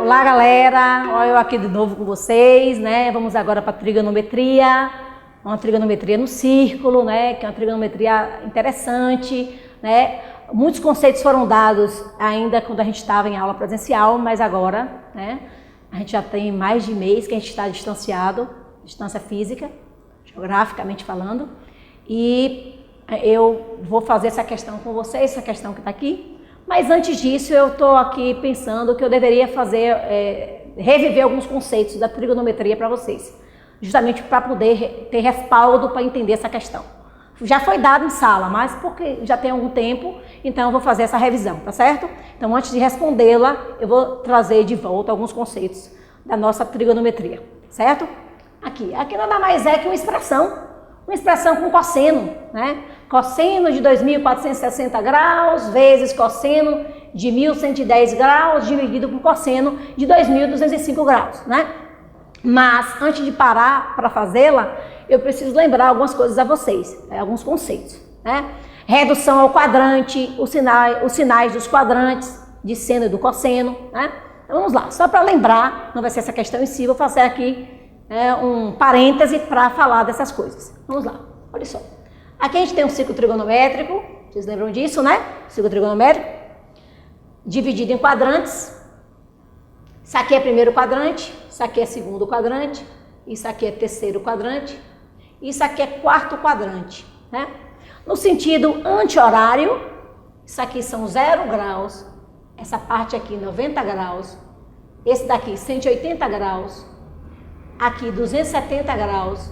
Olá, galera! Olha eu aqui de novo com vocês, né? Vamos agora para a trigonometria, uma trigonometria no círculo, né? Que é uma trigonometria interessante, né? Muitos conceitos foram dados ainda quando a gente estava em aula presencial, mas agora, né? A gente já tem mais de mês que a gente está distanciado, distância física, geograficamente falando, e eu vou fazer essa questão com vocês, essa questão que está aqui. Mas antes disso, eu estou aqui pensando que eu deveria fazer, reviver alguns conceitos da trigonometria para vocês, justamente para poder ter respaldo para entender essa questão. Já foi dado em sala, mas porque já tem algum tempo, então eu vou fazer essa revisão, tá certo? Então, antes de respondê-la, eu vou trazer de volta alguns conceitos da nossa trigonometria, certo? Aqui nada mais é que uma expressão com cosseno, né? Cosseno de 2.460 graus vezes cosseno de 1.110 graus dividido por cosseno de 2.205 graus, né? Mas, antes de parar para fazê-la, eu preciso lembrar algumas coisas a vocês, alguns conceitos, né? Redução ao quadrante, os sinais dos quadrantes, de seno e do cosseno, né? Então, vamos lá, só para lembrar, não vai ser essa questão em si, vou fazer aqui um parêntese para falar dessas coisas. Vamos lá, olha só. Aqui a gente tem um círculo trigonométrico, vocês lembram disso, né? Círculo trigonométrico, dividido em quadrantes. Isso aqui é primeiro quadrante, isso aqui é segundo quadrante, isso aqui é terceiro quadrante, isso aqui é quarto quadrante, né? No sentido anti-horário, isso aqui são 0 graus, essa parte aqui 90 graus, esse daqui 180 graus, aqui 270 graus,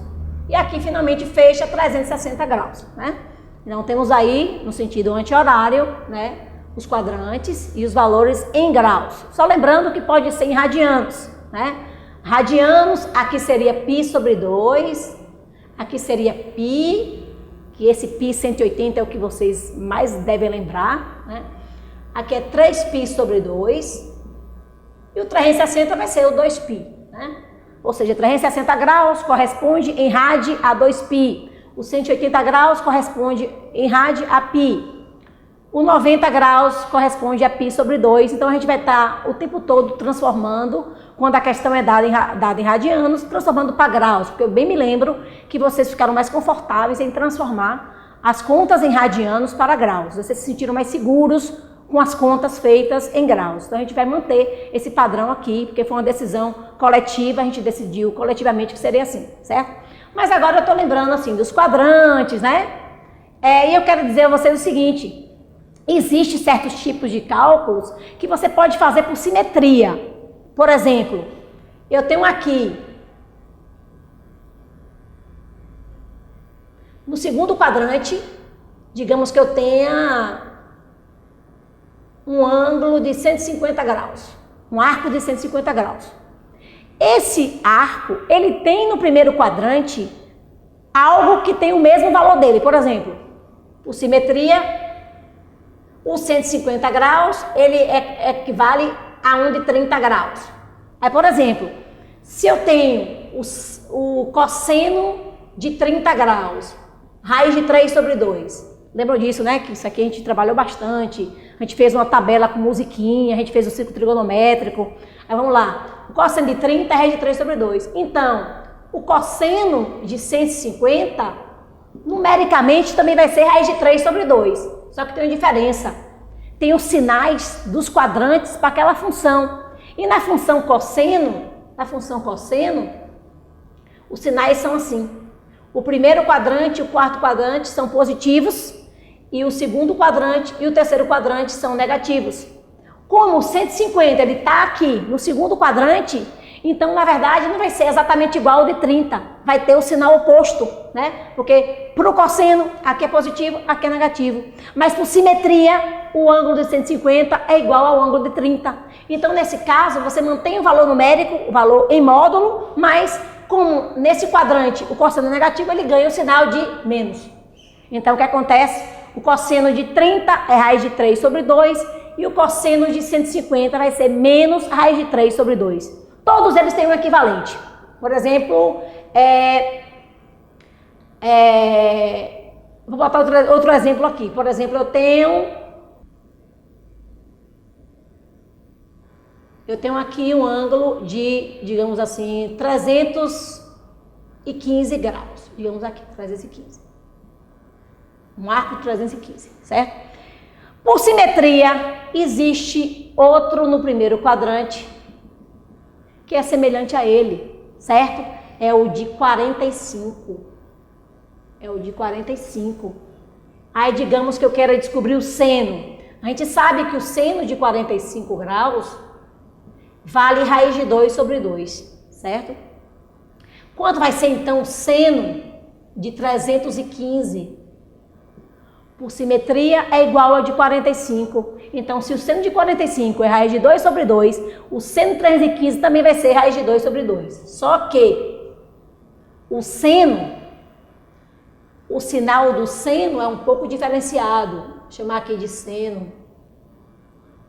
e aqui finalmente fecha 360 graus, né? Então temos aí, no sentido anti-horário, né, os quadrantes e os valores em graus. Só lembrando que pode ser em radianos, né? Radianos, aqui seria π sobre 2, aqui seria π, que esse π 180 é o que vocês mais devem lembrar, né? Aqui é 3π sobre 2, e o 360 vai ser o 2π, né? Ou seja, 360 graus corresponde em rad a 2π. O 180 graus corresponde em rad a π. O 90 graus corresponde a π sobre 2. Então, a gente vai estar o tempo todo transformando, quando a questão é dada em radianos, transformando para graus. Porque eu bem me lembro que vocês ficaram mais confortáveis em transformar as contas em radianos para graus. Vocês se sentiram mais seguros com as contas feitas em graus. Então, a gente vai manter esse padrão aqui, porque foi uma decisão coletiva, a gente decidiu coletivamente que seria assim, certo? Mas agora eu estou lembrando, assim, dos quadrantes, né? E eu quero dizer a vocês o seguinte, existem certos tipos de cálculos que você pode fazer por simetria. Por exemplo, eu tenho aqui, no segundo quadrante, digamos que eu tenha um ângulo de 150 graus, um arco de 150 graus. Esse arco, ele tem no primeiro quadrante algo que tem o mesmo valor dele. Por exemplo, por simetria, o 150 graus, ele equivale a um de 30 graus. Aí, por exemplo, se eu tenho o cosseno de 30 graus, raiz de 3 sobre 2, lembram disso, né? Que isso aqui a gente trabalhou bastante. A gente fez uma tabela com musiquinha, a gente fez o círculo trigonométrico. Aí vamos lá. O cosseno de 30 é raiz de 3 sobre 2. Então, o cosseno de 150, numericamente, também vai ser raiz de 3 sobre 2. Só que tem uma diferença. Tem os sinais dos quadrantes para aquela função. E na função cosseno, os sinais são assim. O primeiro quadrante e o quarto quadrante são positivos, e o segundo quadrante e o terceiro quadrante são negativos. Como o 150 ele está aqui no segundo quadrante, então na verdade não vai ser exatamente igual ao de 30, vai ter o sinal oposto, né? Porque para o cosseno aqui é positivo, aqui é negativo. Mas por simetria, o ângulo de 150 é igual ao ângulo de 30. Então nesse caso você mantém o valor numérico, o valor em módulo, mas como nesse quadrante o cosseno é negativo, ele ganha o sinal de menos. Então o que acontece? O cosseno de 30 é raiz de 3 sobre 2 e o cosseno de 150 vai ser menos raiz de 3 sobre 2. Todos eles têm um equivalente. Por exemplo, vou botar outro exemplo aqui. Por exemplo, eu tenho aqui um ângulo de, digamos assim, 315 graus. Digamos aqui, 315. Um arco de 315, certo? Por simetria, existe outro no primeiro quadrante, que é semelhante a ele, certo? É o de 45. É o de 45. Aí, digamos que eu quero descobrir o seno. A gente sabe que o seno de 45 graus vale raiz de 2 sobre 2, certo? Quanto vai ser, então, o seno de 315? Por simetria, é igual ao de 45. Então, se o seno de 45 é raiz de 2 sobre 2, o seno de 315 também vai ser raiz de 2 sobre 2. Só que o seno, o sinal do seno é um pouco diferenciado. Vou chamar aqui de seno.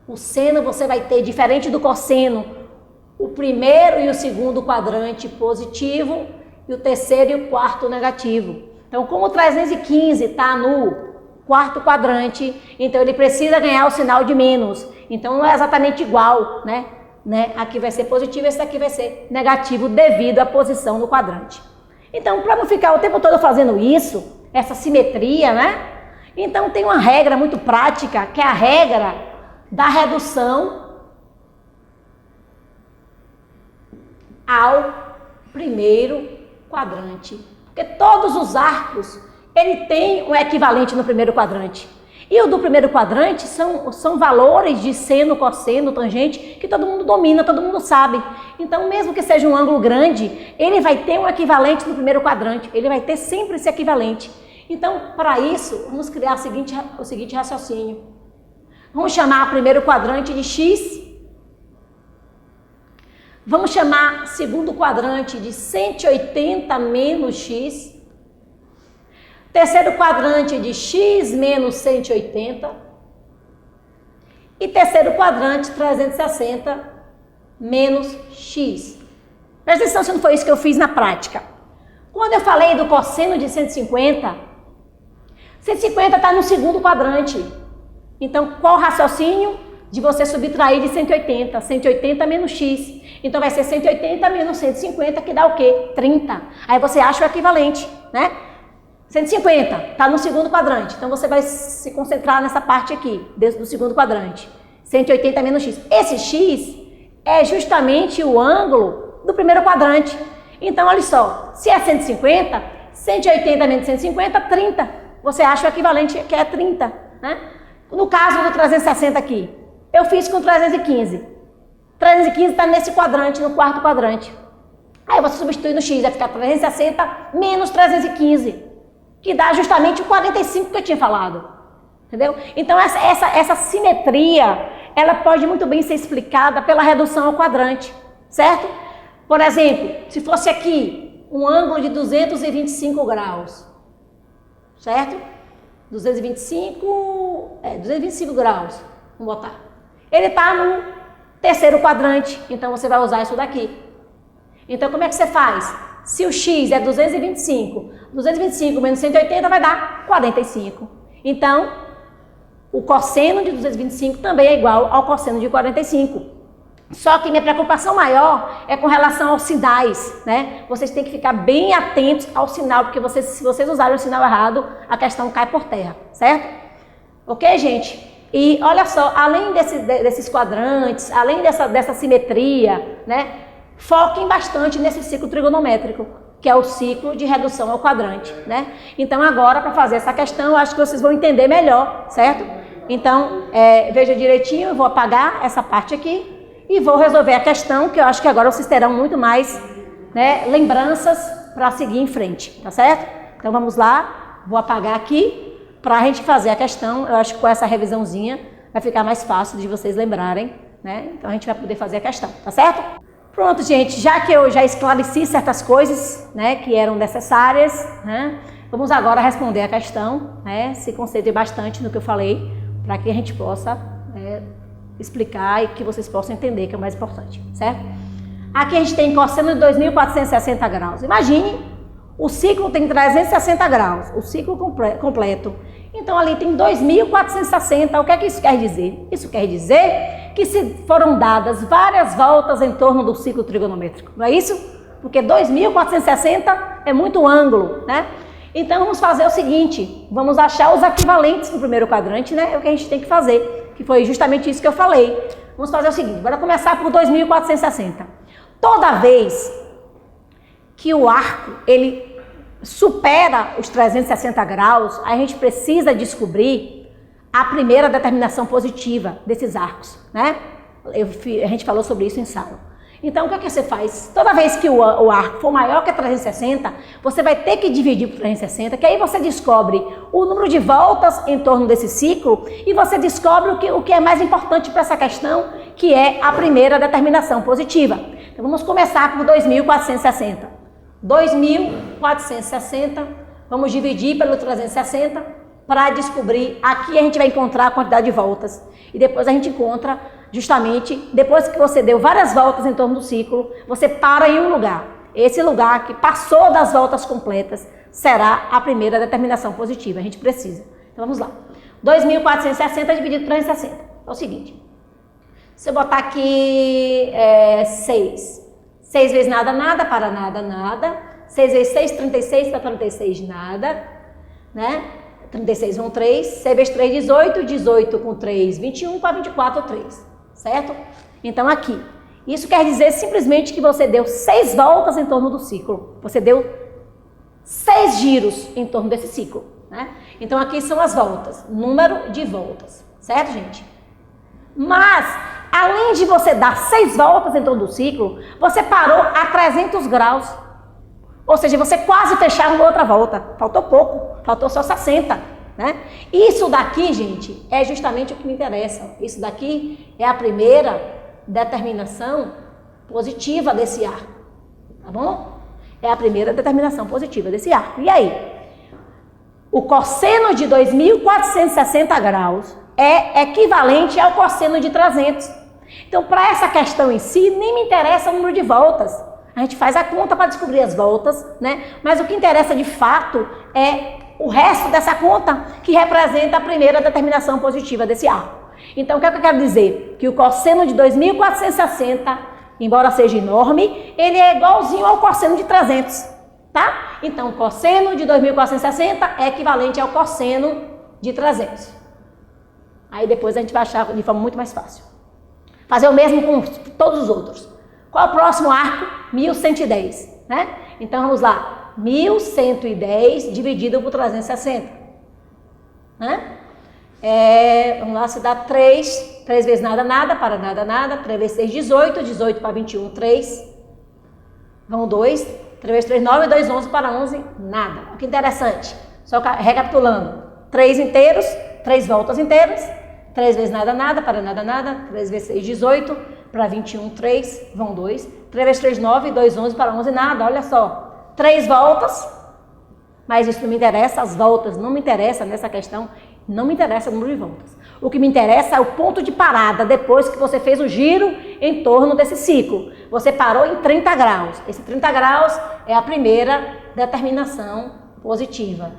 O seno você vai ter, diferente do cosseno, o primeiro e o segundo quadrante positivo e o terceiro e o quarto negativo. Então, como o 315 está no quarto quadrante, então ele precisa ganhar o sinal de menos. Então não é exatamente igual, né? Aqui vai ser positivo, esse aqui vai ser negativo devido à posição no quadrante. Então, para não ficar o tempo todo fazendo isso, essa simetria, né? Então tem uma regra muito prática, que é a regra da redução ao primeiro quadrante. Porque todos os arcos ele tem um equivalente no primeiro quadrante. E o do primeiro quadrante são valores de seno, cosseno, tangente, que todo mundo domina, todo mundo sabe. Então, mesmo que seja um ângulo grande, ele vai ter um equivalente no primeiro quadrante. Ele vai ter sempre esse equivalente. Então, para isso, vamos criar o seguinte raciocínio. Vamos chamar o primeiro quadrante de X. Vamos chamar o segundo quadrante de 180 menos X. Terceiro quadrante de x menos 180. E terceiro quadrante, 360 menos x. Presta atenção se não foi isso que eu fiz na prática. Quando eu falei do cosseno de 150, 150 está no segundo quadrante. Então, qual o raciocínio de você subtrair de 180? 180 menos x. Então, vai ser 180 menos 150, que dá o quê? 30. Aí você acha o equivalente, né? 150 está no segundo quadrante, então você vai se concentrar nessa parte aqui, dentro do segundo quadrante. 180 menos x. Esse x é justamente o ângulo do primeiro quadrante. Então, olha só, se é 150, 180 menos 150, 30. Você acha o equivalente que é 30, né? No caso do 360 aqui, eu fiz com 315. 315 está nesse quadrante, no quarto quadrante. Aí você substitui no x, vai ficar 360 menos 315. Que dá justamente o 45 que eu tinha falado, entendeu? Então, essa simetria, ela pode muito bem ser explicada pela redução ao quadrante, certo? Por exemplo, se fosse aqui um ângulo de 225 graus, certo? 225 graus, vamos botar. Ele está no terceiro quadrante, então você vai usar isso daqui. Então, como é que você faz? Se o x é 225, 225 menos 180 vai dar 45. Então, o cosseno de 225 também é igual ao cosseno de 45. Só que minha preocupação maior é com relação aos sinais, né? Vocês têm que ficar bem atentos ao sinal, porque se vocês usarem o sinal errado, a questão cai por terra, certo? Ok, gente? E olha só, além desses quadrantes, além dessa simetria, né? Foquem bastante nesse ciclo trigonométrico, que é o ciclo de redução ao quadrante, né? Então, agora, para fazer essa questão, eu acho que vocês vão entender melhor, certo? Então, veja direitinho, eu vou apagar essa parte aqui e vou resolver a questão, que eu acho que agora vocês terão muito mais, né, lembranças para seguir em frente, tá certo? Então, vamos lá, vou apagar aqui para a gente fazer a questão. Eu acho que com essa revisãozinha vai ficar mais fácil de vocês lembrarem, né? Então, a gente vai poder fazer a questão, tá certo? Pronto, gente, já que eu já esclareci certas coisas, né, que eram necessárias, né, vamos agora responder a questão, né, se concentre bastante no que eu falei, para que a gente possa explicar e que vocês possam entender, que é o mais importante, certo? Aqui a gente tem cosseno de 2.460 graus. Imagine, o ciclo tem 360 graus, o ciclo completo, Então, ali tem 2.460. O que é que isso quer dizer? Isso quer dizer que se foram dadas várias voltas em torno do ciclo trigonométrico, não é isso? Porque 2.460 é muito ângulo, né? Então, vamos fazer o seguinte, vamos achar os equivalentes no primeiro quadrante, né? É o que a gente tem que fazer, que foi justamente isso que eu falei. Vamos fazer o seguinte, bora começar por 2.460. Toda vez que o arco, ele supera os 360 graus, a gente precisa descobrir a primeira determinação positiva desses arcos, né? A gente falou sobre isso em sala. Então, o que é que você faz? Toda vez que o arco for maior que 360, você vai ter que dividir por 360, que aí você descobre o número de voltas em torno desse ciclo e você descobre o que é mais importante para essa questão, que é a primeira determinação positiva. Então, vamos começar por 2.460. 2.460, vamos dividir pelo 360 para descobrir, aqui a gente vai encontrar a quantidade de voltas. E depois a gente encontra, justamente, depois que você deu várias voltas em torno do ciclo, você para em um lugar. Esse lugar que passou das voltas completas será a primeira determinação positiva, a gente precisa. Então vamos lá. 2.460 dividido por 360. É o seguinte, se eu botar aqui 6. 6 vezes nada, nada, para nada, nada. 6 vezes 6, 36, para 36, nada. Né? 36 vão 3. 6 vezes 3, 18. 18 com 3, 21, para 24, 3. Certo? Então, aqui. Isso quer dizer simplesmente que você deu 6 voltas em torno do ciclo. Você deu 6 giros em torno desse ciclo. Né? Então, aqui são as voltas. Número de voltas. Certo, gente? Mas, além de você dar 6 voltas em torno do ciclo, você parou a 300 graus. Ou seja, você quase fechava uma outra volta. Faltou pouco, faltou só 60. Né? Isso daqui, gente, é justamente o que me interessa. Isso daqui é a primeira determinação positiva desse arco. Tá bom? É a primeira determinação positiva desse arco. E aí? O cosseno de 2.460 graus é equivalente ao cosseno de 300. Então, para essa questão em si, nem me interessa o número de voltas. A gente faz a conta para descobrir as voltas, né? Mas o que interessa de fato é o resto dessa conta, que representa a primeira determinação positiva desse arco. Então, o que é que eu quero dizer? Que o cosseno de 2.460, embora seja enorme, ele é igualzinho ao cosseno de 300, tá? Então, o cosseno de 2.460 é equivalente ao cosseno de 300. Aí depois a gente vai achar de forma muito mais fácil. Fazer o mesmo com todos os outros. Qual é o próximo arco? 1.110, né? Então, vamos lá. 1.110 dividido por 360. Né? Vamos lá, se dá 3. 3 vezes nada, nada, para nada, nada. 3 vezes 6, 18. 18 para 21, 3. Vão 2. 3 vezes 3, 9. 2, 11 para 11, nada. Olha que interessante. Só recapitulando. 3 inteiros, 3 voltas inteiras. 3 vezes nada, nada, para nada, nada. 3 vezes 6, 18. Para 21, 3. Vão 2. 3 vezes 3, 9. 2, 11 para 11, nada. Olha só. 3 voltas. Mas isso não me interessa. As voltas não me interessam nessa questão. Não me interessa o número de voltas. O que me interessa é o ponto de parada depois que você fez o giro em torno desse ciclo. Você parou em 30 graus. Esse 30 graus é a primeira determinação positiva.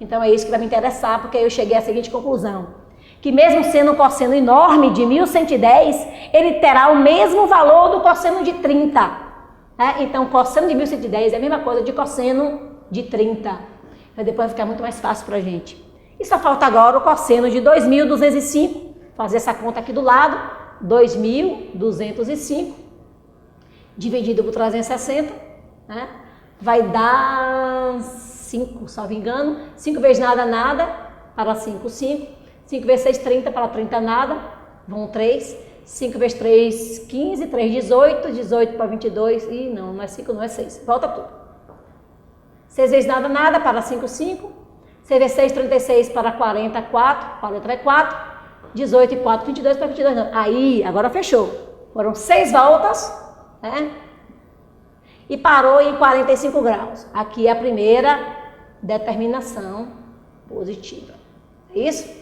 Então é isso que vai me interessar, porque eu cheguei à seguinte conclusão. Que mesmo sendo um cosseno enorme de 1.110, ele terá o mesmo valor do cosseno de 30. Né? Então, cosseno de 1.110 é a mesma coisa de cosseno de 30. Então, depois vai ficar muito mais fácil para a gente. E só falta agora o cosseno de 2.205. Fazer essa conta aqui do lado. 2.205 dividido por 360. Né? Vai dar 5, salvo engano. 5 vezes nada, nada. Para 5, 5. 5 vezes 6, 30, para 30, nada. Vão 3. 5 vezes 3, 15. 3, 18. 18 para 22. Ih, não é 5, não é 6. Volta tudo. 6 vezes nada, nada. Para 5, 5. 6 vezes 6, 36 para 40, 4. 40 vai 4. 18 e 4, 22 para 22, não. Aí, agora fechou. Foram 6 voltas, né? E parou em 45 graus. Aqui é a primeira determinação positiva. É isso?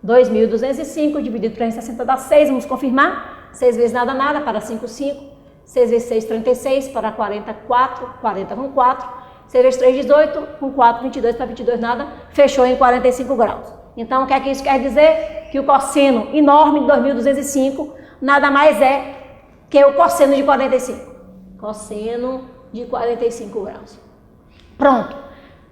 2.205 dividido por 360 dá 6, vamos confirmar. 6 vezes nada, nada, para 5, 5. 6 vezes 6, 36, para 40, 4. 40 com 4. 6 vezes 3, 18, com 4, 22, para 22 nada, fechou em 45 graus. Então, o que é que isso quer dizer? Que o cosseno enorme de 2205 nada mais é que o cosseno de 45. Cosseno de 45 graus. Pronto.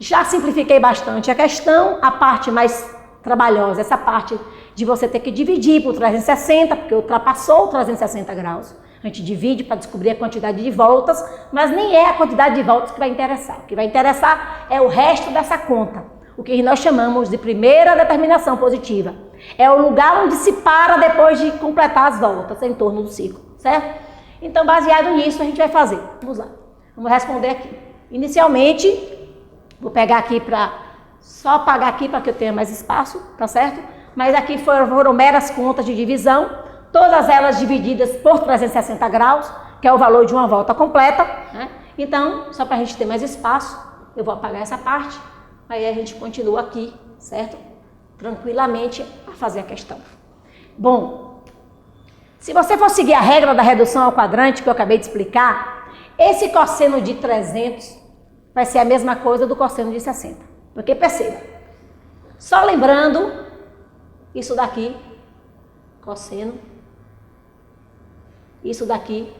Já simplifiquei bastante a questão, a parte mais trabalhosa, essa parte de você ter que dividir por 360, porque ultrapassou 360 graus. A gente divide para descobrir a quantidade de voltas, mas nem é a quantidade de voltas que vai interessar. O que vai interessar é o resto dessa conta, o que nós chamamos de primeira determinação positiva. É o lugar onde se para depois de completar as voltas em torno do ciclo, certo? Então, baseado nisso, a gente vai fazer. Vamos lá. Vamos responder aqui. Inicialmente, vou pegar aqui só apagar aqui para que eu tenha mais espaço, tá certo? Mas aqui foram meras contas de divisão, todas elas divididas por 360 graus, que é o valor de uma volta completa, né? Então, só para a gente ter mais espaço, eu vou apagar essa parte, aí a gente continua aqui, certo? Tranquilamente a fazer a questão. Bom, se você for seguir a regra da redução ao quadrante que eu acabei de explicar, esse cosseno de 300 vai ser a mesma coisa do cosseno de 60. Porque perceba, só lembrando, isso daqui, cosseno, isso daqui,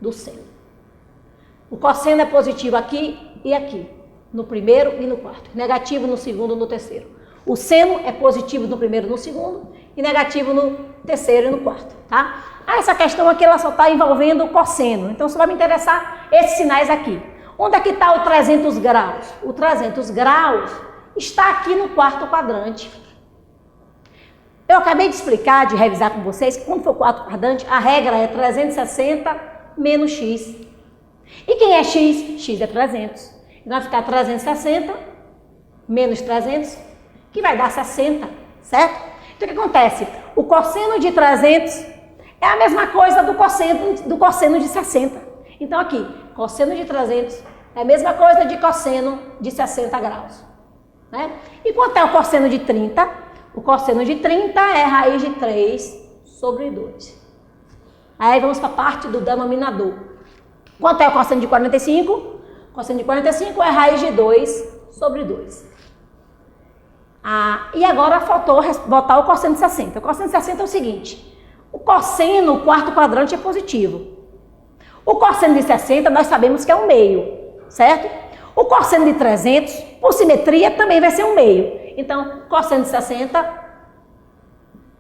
do seno. O cosseno é positivo aqui e aqui, no primeiro e no quarto, negativo no segundo e no terceiro. O seno é positivo no primeiro e no segundo, e negativo no terceiro e no quarto, tá? Essa questão aqui, ela só está envolvendo o cosseno, então só vai me interessar esses sinais aqui. Onde é que está o 300 graus? O 300 graus está aqui no quarto quadrante. Eu acabei de explicar, de revisar com vocês, que quando for quarto quadrante, a regra é 360 menos x. E quem é x? X é 300. Então vai ficar 360 menos 300, que vai dar 60, certo? Então o que acontece? O cosseno de 300 é a mesma coisa do cosseno de 60. Então aqui, cosseno de 300 é a mesma coisa de cosseno de 60 graus. Né? E quanto é o cosseno de 30? O cosseno de 30 é raiz de 3 sobre 2. Aí vamos para a parte do denominador. Quanto é o cosseno de 45? O cosseno de 45 é raiz de 2 sobre 2. E agora faltou botar o cosseno de 60. O cosseno de 60 é o seguinte: o cosseno, o quarto quadrante, é positivo. O cosseno de 60 nós sabemos que é um meio, certo? O cosseno de 300, por simetria, também vai ser um meio. Então, cosseno de 60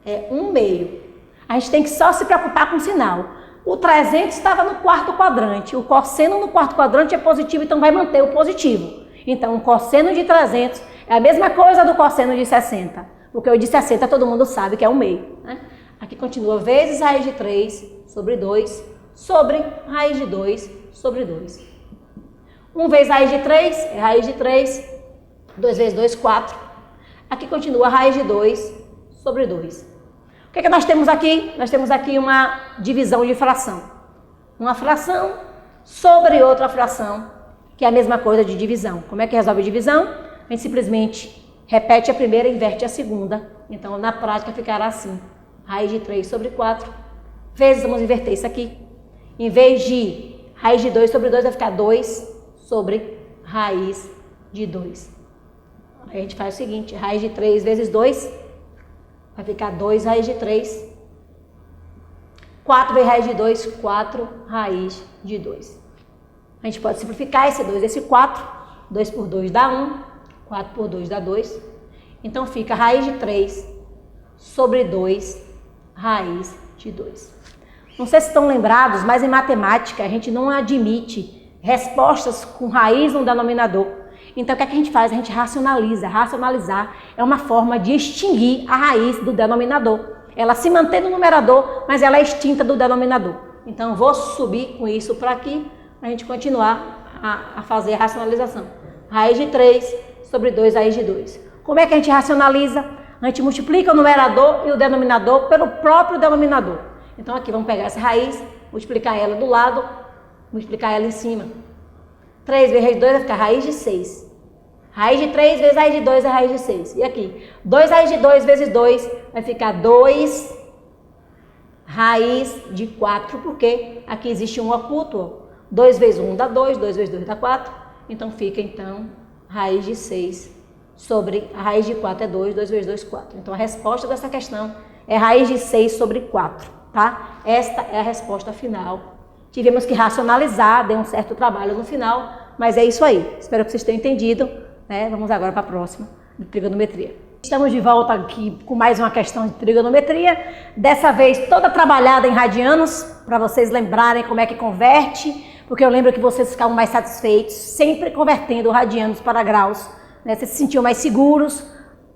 é um meio. A gente tem que só se preocupar com o sinal. O 300 estava no quarto quadrante. O cosseno no quarto quadrante é positivo, então vai manter o positivo. Então, o cosseno de 300 é a mesma coisa do cosseno de 60. Porque o de 60 todo mundo sabe que é um meio. Né? Aqui continua vezes raiz de 3 sobre 2 sobre raiz de 2 sobre 2. 1 vezes raiz de 3 é raiz de 3. 2 vezes 2, 4. Aqui continua raiz de 2 sobre 2. O que é que nós temos aqui? Nós temos aqui uma divisão de fração. Uma fração sobre outra fração, que é a mesma coisa de divisão. Como é que resolve a divisão? A gente simplesmente repete a primeira e inverte a segunda. Então, na prática, ficará assim. Raiz de 3 sobre 4. Vezes, vamos inverter isso aqui. Em vez de raiz de 2 sobre 2, vai ficar 2 sobre raiz de 2. Aí a gente faz o seguinte, raiz de 3 vezes 2, vai ficar 2 raiz de 3. 4 vezes raiz de 2, 4 raiz de 2. A gente pode simplificar esse 2, esse 4. 2 por 2 dá 1, 4 por 2 dá 2. Então fica raiz de 3 sobre 2 raiz de 2. Não sei se estão lembrados, mas em matemática a gente não admite respostas com raiz no denominador. Então o que é que a gente faz? A gente racionaliza. Racionalizar é uma forma de extinguir a raiz do denominador. Ela se mantém no numerador, mas ela é extinta do denominador. Então vou subir com isso para aqui, para a gente continuar a fazer a racionalização. Raiz de 3 sobre 2 raiz de 2. Como é que a gente racionaliza? A gente multiplica o numerador e o denominador pelo próprio denominador. Então aqui vamos pegar essa raiz, multiplicar ela do lado, multiplicar ela em cima. 3 vezes raiz de 2 vai ficar raiz de 6. Raiz de 3 vezes raiz de 2 é raiz de 6. E aqui, 2 raiz de 2 vezes 2 vai ficar 2 raiz de 4, porque aqui existe um oculto. 2 vezes 1 dá 2, 2 vezes 2 dá 4. Então fica, raiz de 6 sobre a raiz de 4 é 2, 2 vezes 2, 4. Então a resposta dessa questão é raiz de 6 sobre 4, tá? Esta é a resposta final. Tivemos que racionalizar, deu um certo trabalho no final, mas é isso aí. Espero que vocês tenham entendido, né? Vamos agora para a próxima, de trigonometria. Estamos de volta aqui com mais uma questão de trigonometria, dessa vez toda trabalhada em radianos, para vocês lembrarem como é que converte, porque eu lembro que vocês ficavam mais satisfeitos, sempre convertendo radianos para graus, né? Vocês se sentiam mais seguros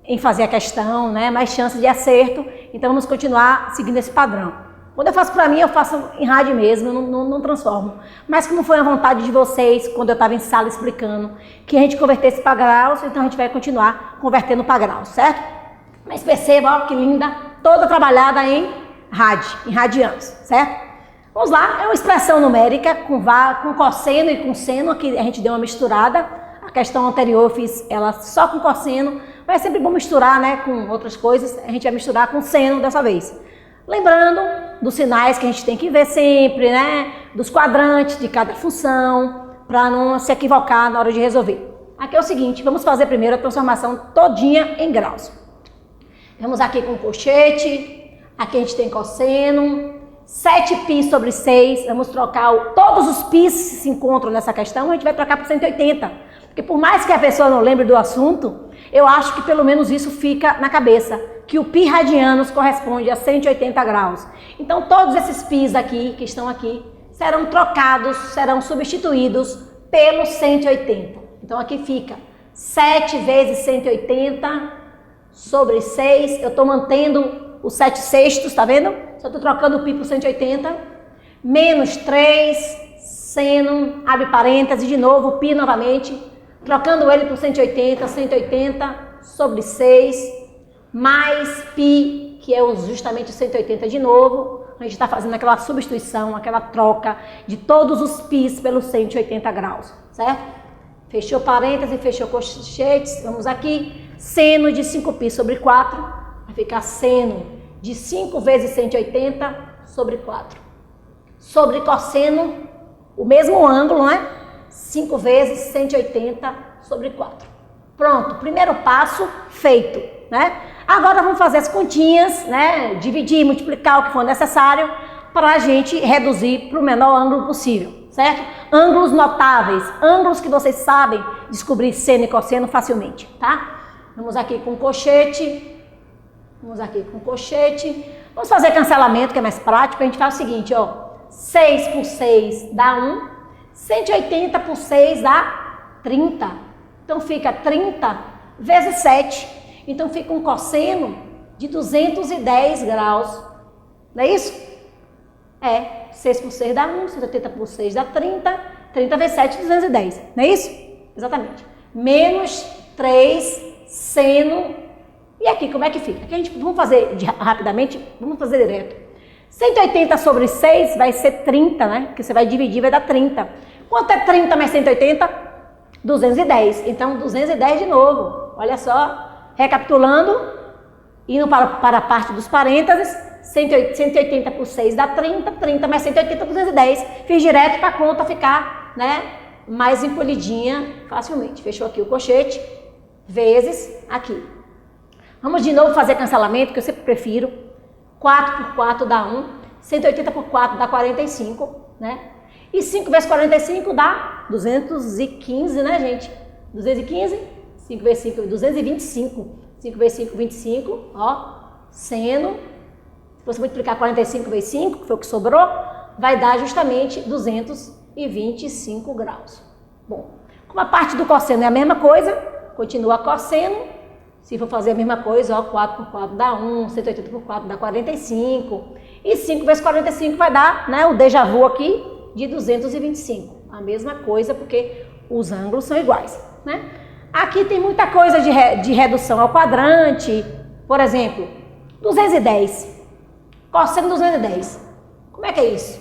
em fazer a questão, né? Mais chances de acerto, então vamos continuar seguindo esse padrão. Quando eu faço para mim, eu faço em rádio mesmo, eu não transformo. Mas como foi a vontade de vocês, quando eu estava em sala explicando, que a gente convertesse para graus, então a gente vai continuar convertendo para graus, certo? Mas perceba, ó, que linda, toda trabalhada em radianos, certo? Vamos lá, é uma expressão numérica com cosseno e com seno, aqui a gente deu uma misturada. A questão anterior eu fiz ela só com cosseno, mas é sempre bom misturar, né, com outras coisas, a gente vai misturar com seno dessa vez. Lembrando dos sinais que a gente tem que ver sempre, né? Dos quadrantes de cada função, para não se equivocar na hora de resolver. Aqui é o seguinte, vamos fazer primeiro a transformação todinha em graus. Vamos aqui com colchete, aqui a gente tem cosseno, 7π sobre 6, vamos trocar todos os πs que se encontram nessa questão, a gente vai trocar por 180. Porque por mais que a pessoa não lembre do assunto, eu acho que pelo menos isso fica na cabeça, que o π radianos corresponde a 180 graus. Então todos esses πs aqui, que estão aqui, serão trocados, serão substituídos pelo 180. Então aqui fica 7 vezes 180 sobre 6, eu estou mantendo os 7 sextos, tá vendo? Só estou trocando o π por 180, menos 3, seno, abre parênteses, de novo, o π novamente, trocando ele por 180, 180 sobre 6, mais π, que é justamente 180 de novo. A gente está fazendo aquela substituição, aquela troca de todos os πs pelos 180 graus, certo? Fechou parênteses, fechou colchetes, vamos aqui, seno de 5π sobre 4, vai ficar seno de 5 vezes 180 sobre 4. Sobre cosseno, o mesmo ângulo, né? 5 vezes 180 sobre 4. Pronto, primeiro passo feito, né? Agora vamos fazer as continhas, né? Dividir, multiplicar o que for necessário para a gente reduzir para o menor ângulo possível, certo? Ângulos notáveis, ângulos que vocês sabem descobrir seno e cosseno facilmente, tá? Vamos aqui com colchete, vamos fazer cancelamento, que é mais prático. A gente faz o seguinte, ó, 6 por 6 dá 1, 180 por 6 dá 30, então fica 30 vezes 7. Então fica um cosseno de 210 graus, não é isso? 6 por 6 dá 1, 180 por 6 dá 30, 30 vezes 7, 210, não é isso? Exatamente. Menos 3 seno, e aqui como é que fica? Aqui a gente, vamos fazer rapidamente, vamos fazer direto. 180 sobre 6 vai ser 30, né? Porque você vai dividir, vai dar 30. Quanto é 30 mais 180? 210. Então 210 de novo, olha só. Recapitulando, indo para a parte dos parênteses, 180 por 6 dá 30, 30 mais 180, 210. Fiz direto para a conta ficar, né, mais encolhidinha facilmente. Fechou aqui o colchete, vezes aqui. Vamos de novo fazer cancelamento, que eu sempre prefiro. 4 por 4 dá 1, 180 por 4 dá 45, né? E 5 vezes 45 dá 215, né, gente? 215? 5 vezes 5, 225. 5 vezes 5, 25. Ó, seno. Se você multiplicar 45 vezes 5, que foi o que sobrou, vai dar justamente 225 graus. Bom, como a parte do cosseno é a mesma coisa, continua cosseno. Se for fazer a mesma coisa, ó, 4 por 4 dá 1, 180 por 4 dá 45. E 5 vezes 45 vai dar, né, o déjà vu aqui de 225. A mesma coisa, porque os ângulos são iguais, né? Aqui tem muita coisa de redução ao quadrante. Por exemplo, 210. Cosseno 210. Como é que é isso?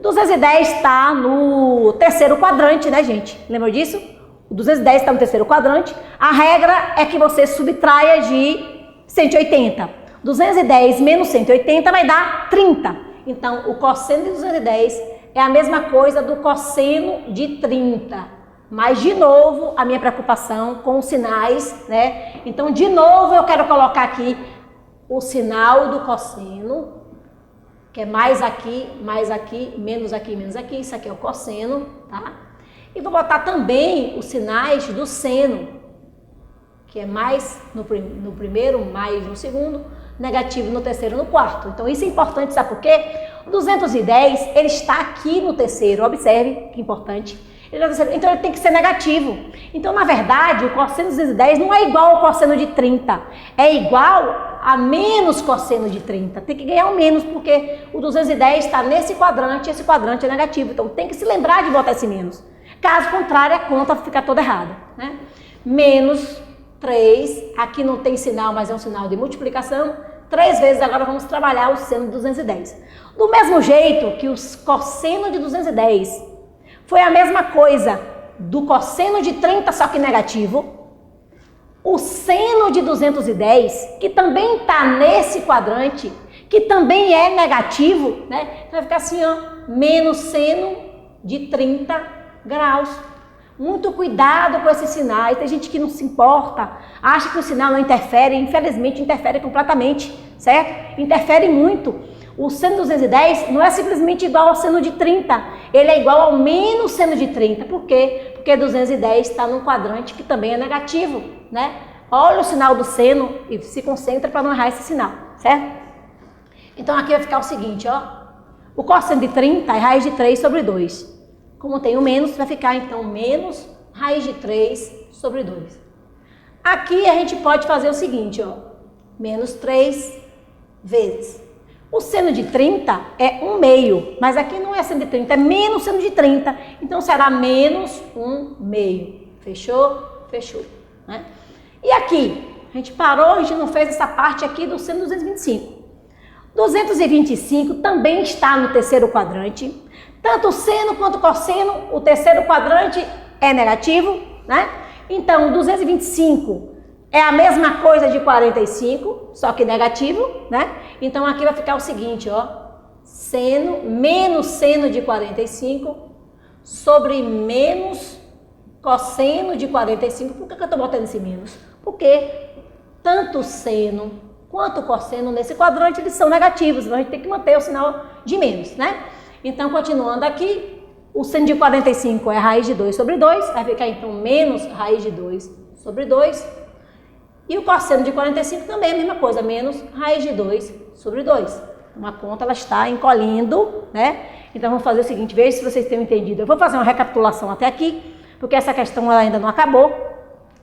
210 está no terceiro quadrante, né, gente? Lembra disso? O 210 está no terceiro quadrante. A regra é que você subtraia de 180. 210 menos 180 vai dar 30. Então, o cosseno de 210 é a mesma coisa do cosseno de 30. Mas, de novo, a minha preocupação com os sinais, né? Então, de novo, eu quero colocar aqui o sinal do cosseno, que é mais aqui, menos aqui, menos aqui. Isso aqui é o cosseno, tá? E vou botar também os sinais do seno, que é mais no primeiro, mais no segundo, negativo no terceiro e no quarto. Então, isso é importante, sabe por quê? O 210, ele está aqui no terceiro, observe que importante. Então, ele tem que ser negativo. Então, na verdade, o cosseno de 210 não é igual ao cosseno de 30. É igual a menos cosseno de 30. Tem que ganhar o menos, porque o 210 está nesse quadrante e esse quadrante é negativo. Então, tem que se lembrar de botar esse menos. Caso contrário, a conta fica toda errada, né? Menos 3, aqui não tem sinal, mas é um sinal de multiplicação. 3 vezes, agora vamos trabalhar o seno de 210. Do mesmo jeito que o cosseno de 210 foi a mesma coisa do cosseno de 30, só que negativo, o seno de 210, que também está nesse quadrante, que também é negativo, né? Vai ficar assim, ó, menos seno de 30 graus. Muito cuidado com esses sinais. Tem gente que não se importa, acha que o sinal não interfere. Infelizmente, interfere completamente, certo? Interfere muito. O seno de 210 não é simplesmente igual ao seno de 30. Ele é igual ao menos seno de 30. Por quê? Porque 210 está num quadrante que também é negativo, né? Olha o sinal do seno e se concentra para não errar esse sinal, certo? Então, aqui vai ficar o seguinte, ó. O cosseno de 30 é raiz de 3 sobre 2. Como tem o menos, vai ficar, então, menos raiz de 3 sobre 2. Aqui a gente pode fazer o seguinte, ó. Menos 3 vezes. O seno de 30 é 1/2, mas aqui não é seno de 30, é menos seno de 30. Então, será menos 1/2. Fechou? Fechou, né? E aqui, a gente parou, a gente não fez essa parte aqui do seno 225. 225 também está no terceiro quadrante. Tanto o seno quanto o cosseno, o terceiro quadrante é negativo, né? Então, 225 é a mesma coisa de 45, só que negativo, né? Então, aqui vai ficar o seguinte, ó. Seno, menos seno de 45 sobre menos cosseno de 45. Por que eu estou botando esse menos? Porque tanto o seno quanto o cosseno nesse quadrante, eles são negativos. Então, a gente tem que manter o sinal de menos, né? Então, continuando aqui, o seno de 45 é raiz de 2 sobre 2, vai ficar então menos raiz de 2 sobre 2. E o cosseno de 45 também é a mesma coisa, menos raiz de 2 sobre 2. Uma conta, ela está encolhendo, né? Então, vamos fazer o seguinte, veja se vocês têm entendido. Eu vou fazer uma recapitulação até aqui, porque essa questão ela ainda não acabou.